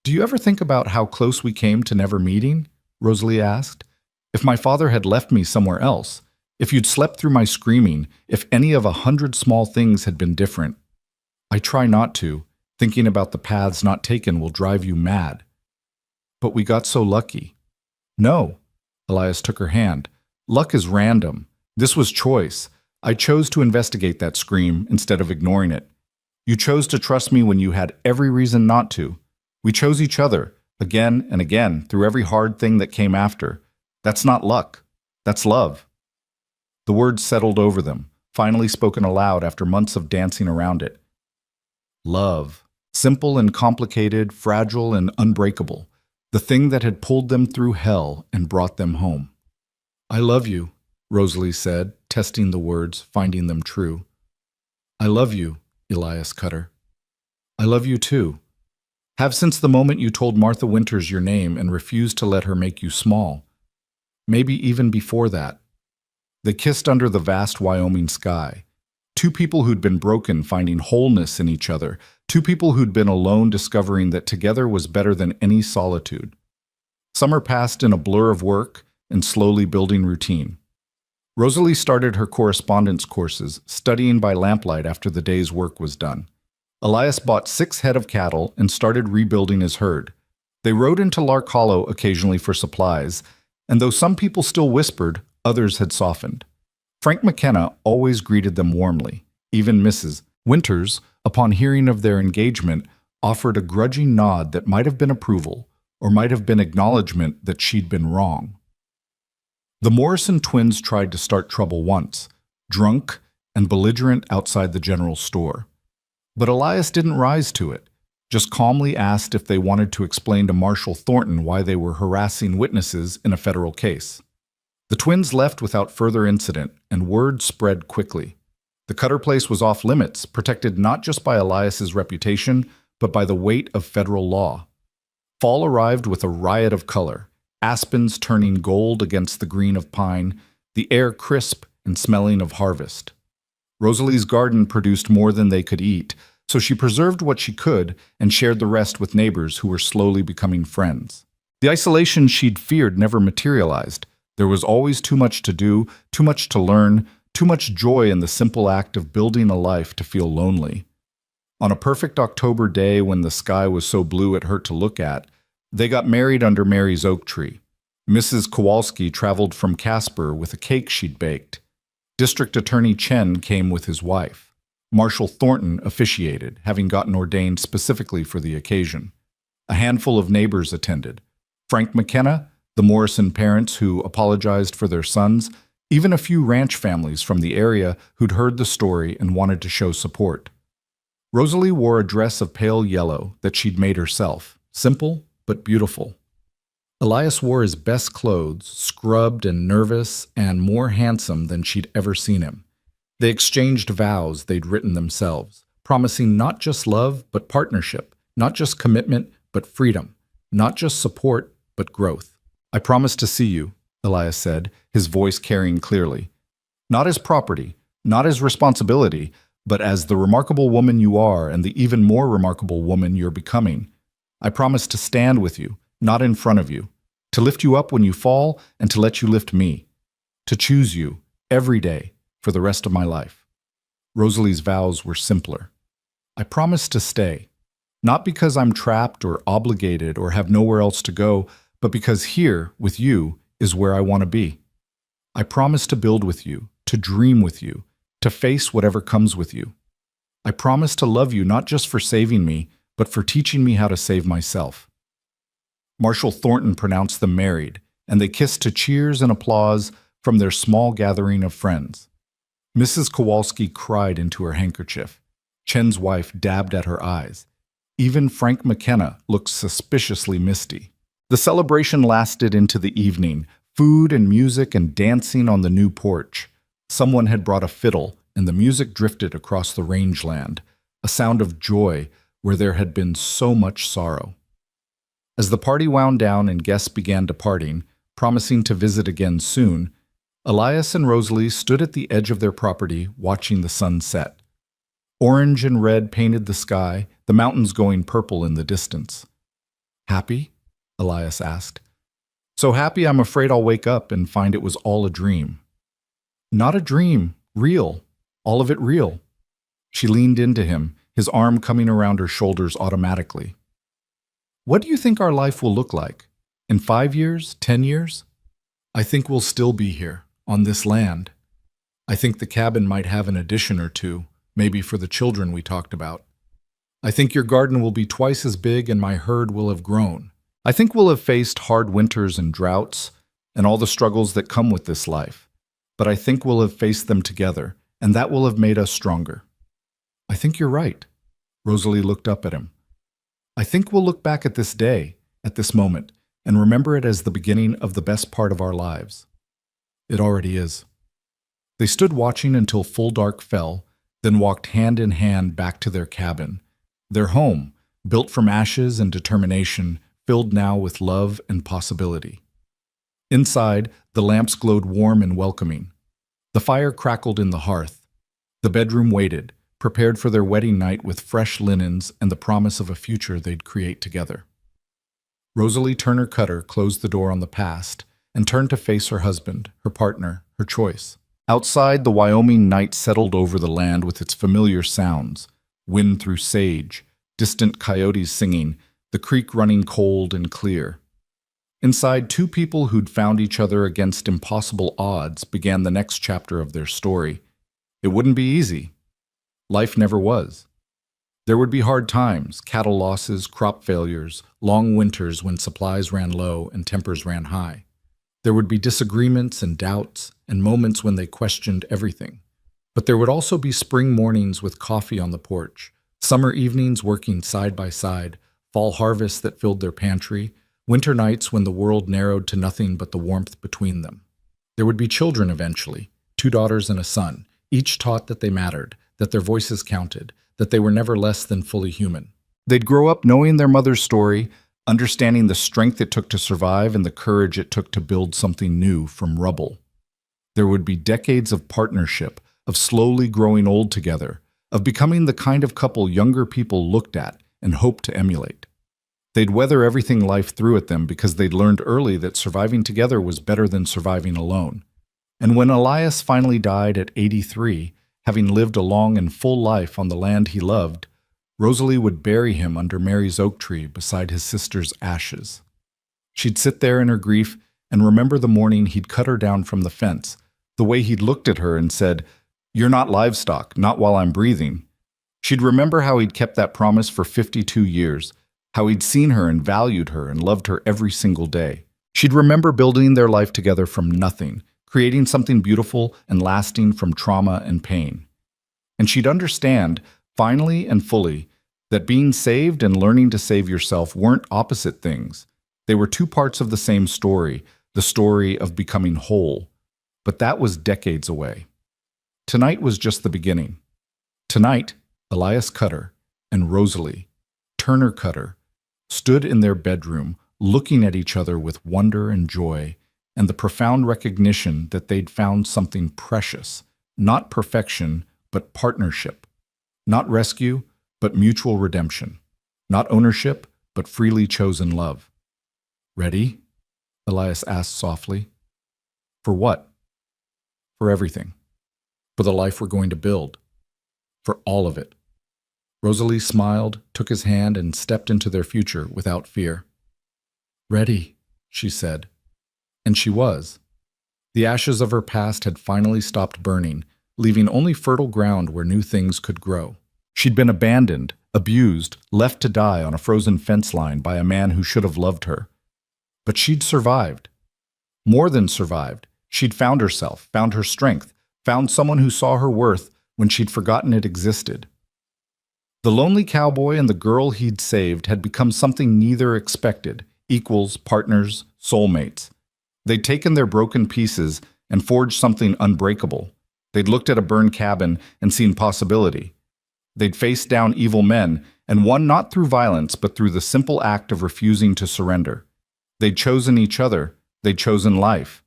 [SPEAKER 1] "Do you ever think about how close we came to never meeting?" Rosalie asked. "If my father had left me somewhere else, if you'd slept through my screaming, if any of 100 small things had been different. I try not to. Thinking about the paths not taken will drive you mad. But we got so lucky." "No." Elias took her hand. "Luck is random. This was choice. I chose to investigate that scream instead of ignoring it. You chose to trust me when you had every reason not to. We chose each other, again and again, through every hard thing that came after. That's not luck. That's love." The words settled over them, finally spoken aloud after months of dancing around it. Love. Simple and complicated, fragile and unbreakable. The thing that had pulled them through hell and brought them home. "I love you," Rosalie said, testing the words, finding them true. "I love you, Elias Cutter. I love you too. Have since the moment you told Martha Winters your name and refused to let her make you small. Maybe even before that." They kissed under the vast Wyoming sky. Two people who'd been broken finding wholeness in each other. Two people who'd been alone discovering that together was better than any solitude. Summer passed in a blur of work and slowly building routine. Rosalie started her correspondence courses, studying by lamplight after the day's work was done. Elias bought 6 head of cattle and started rebuilding his herd. They rode into Lark Hollow occasionally for supplies, and though some people still whispered, others had softened. Frank McKenna always greeted them warmly. Even Mrs. Winters, upon hearing of their engagement, offered a grudging nod that might have been approval, or might have been acknowledgement that she'd been wrong. The Morrison twins tried to start trouble once, drunk and belligerent outside the general store. But Elias didn't rise to it, just calmly asked if they wanted to explain to Marshal Thornton why they were harassing witnesses in a federal case. The twins left without further incident, and word spread quickly. The Cutter place was off limits, protected not just by Elias's reputation, but by the weight of federal law. Fall arrived with a riot of color, aspens turning gold against the green of pine, the air crisp and smelling of harvest. Rosalie's garden produced more than they could eat, so she preserved what she could and shared the rest with neighbors who were slowly becoming friends. The isolation she'd feared never materialized. There was always too much to do, too much to learn, too much joy in the simple act of building a life to feel lonely. On a perfect October day when the sky was so blue it hurt to look at, they got married under Mary's oak tree. Mrs. Kowalski traveled from Casper with a cake she'd baked. District Attorney Chen came with his wife. Marshal Thornton officiated, having gotten ordained specifically for the occasion. A handful of neighbors attended. Frank McKenna, the Morrison parents who apologized for their sons, even a few ranch families from the area who'd heard the story and wanted to show support. Rosalie wore a dress of pale yellow that she'd made herself, simple but beautiful. Elias wore his best clothes, scrubbed and nervous and more handsome than she'd ever seen him. They exchanged vows they'd written themselves, promising not just love but partnership, not just commitment but freedom, not just support but growth. "I promise to see you," Elias said, his voice carrying clearly. "Not as property, not as responsibility, but as the remarkable woman you are and the even more remarkable woman you're becoming. I promise to stand with you, not in front of you, to lift you up when you fall and to let you lift me, to choose you every day for the rest of my life." Rosalie's vows were simpler. "I promise to stay, not because I'm trapped or obligated or have nowhere else to go, but because here, with you, is where I want to be. I promise to build with you, to dream with you, to face whatever comes with you. I promise to love you not just for saving me, but for teaching me how to save myself." Marshal Thornton pronounced them married, and they kissed to cheers and applause from their small gathering of friends. Mrs. Kowalski cried into her handkerchief. Chen's wife dabbed at her eyes. Even Frank McKenna looked suspiciously misty. The celebration lasted into the evening, food and music and dancing on the new porch. Someone had brought a fiddle, and the music drifted across the rangeland, a sound of joy where there had been so much sorrow. As the party wound down and guests began departing, promising to visit again soon, Elias and Rosalie stood at the edge of their property watching the sun set. Orange and red painted the sky, the mountains going purple in the distance. "Happy?" Elias asked. "So happy I'm afraid I'll wake up and find it was all a dream." "Not a dream, real, all of it real." She leaned into him, his arm coming around her shoulders automatically. "What do you think our life will look like? In 5 years, 10 years? I think we'll still be here, on this land. I think the cabin might have an addition or two, maybe for the children we talked about. I think your garden will be twice as big and my herd will have grown. I think we'll have faced hard winters and droughts and all the struggles that come with this life. But I think we'll have faced them together, and that will have made us stronger. I think you're right. Rosalie looked up at him. I think we'll look back at this day, at this moment, and remember it as the beginning of the best part of our lives. It already is. They stood watching until full dark fell, then walked hand in hand back to their cabin. Their home, built from ashes and determination, filled now with love and possibility. Inside, the lamps glowed warm and welcoming. The fire crackled in the hearth. The bedroom waited, prepared for their wedding night with fresh linens and the promise of a future they'd create together. Rosalie Turner Cutter closed the door on the past and turned to face her husband, her partner, her choice. Outside, the Wyoming night settled over the land with its familiar sounds, wind through sage, distant coyotes singing, the creek running cold and clear. Inside, two people who'd found each other against impossible odds began the next chapter of their story. It wouldn't be easy. Life never was. There would be hard times, cattle losses, crop failures, long winters when supplies ran low and tempers ran high. There would be disagreements and doubts, and moments when they questioned everything. But there would also be spring mornings with coffee on the porch, summer evenings working side by side, fall harvests that filled their pantry, winter nights when the world narrowed to nothing but the warmth between them. There would be children eventually, 2 daughters and a son, each taught that they mattered, that their voices counted, that they were never less than fully human. They'd grow up knowing their mother's story, understanding the strength it took to survive and the courage it took to build something new from rubble. There would be decades of partnership, of slowly growing old together, of becoming the kind of couple younger people looked at and hoped to emulate. They'd weather everything life threw at them because they'd learned early that surviving together was better than surviving alone. And when Elias finally died at 83, having lived a long and full life on the land he loved, Rosalie would bury him under Mary's oak tree beside his sister's ashes. She'd sit there in her grief and remember the morning he'd cut her down from the fence, the way he'd looked at her and said, "You're not livestock, not while I'm breathing." She'd remember how he'd kept that promise for 52 years, how he'd seen her and valued her and loved her every single day. She'd remember building their life together from nothing, creating something beautiful and lasting from trauma and pain. And she'd understand, finally and fully, that being saved and learning to save yourself weren't opposite things. They were 2 parts of the same story, the story of becoming whole. But that was decades away. Tonight was just the beginning. Tonight, Elias Cutter and Rosalie Turner Cutter stood in their bedroom, looking at each other with wonder and joy, and the profound recognition that they'd found something precious, not perfection, but partnership, not rescue, but mutual redemption, not ownership, but freely chosen love. "Ready?" Elias asked softly. "For what?" "For everything. For the life we're going to build. For all of it." Rosalie smiled, took his hand, and stepped into their future without fear. "Ready," she said. And she was. The ashes of her past had finally stopped burning, leaving only fertile ground where new things could grow. She'd been abandoned, abused, left to die on a frozen fence line by a man who should have loved her. But she'd survived. More than survived. She'd found herself, found her strength, found someone who saw her worth when she'd forgotten it existed. The lonely cowboy and the girl he'd saved had become something neither expected, equals, partners, soulmates. They'd taken their broken pieces and forged something unbreakable. They'd looked at a burned cabin and seen possibility. They'd faced down evil men and won not through violence but through the simple act of refusing to surrender. They'd chosen each other. They'd chosen life.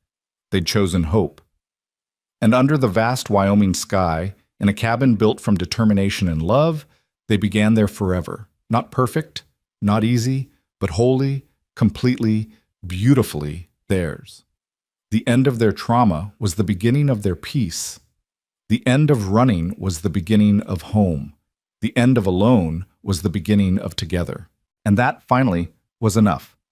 [SPEAKER 1] They'd chosen hope. And under the vast Wyoming sky, in a cabin built from determination and love, they began their forever. Not perfect, not easy, but wholly, completely, beautifully theirs. The end of their trauma was the beginning of their peace. The end of running was the beginning of home. The end of alone was the beginning of together. And that, finally, was enough.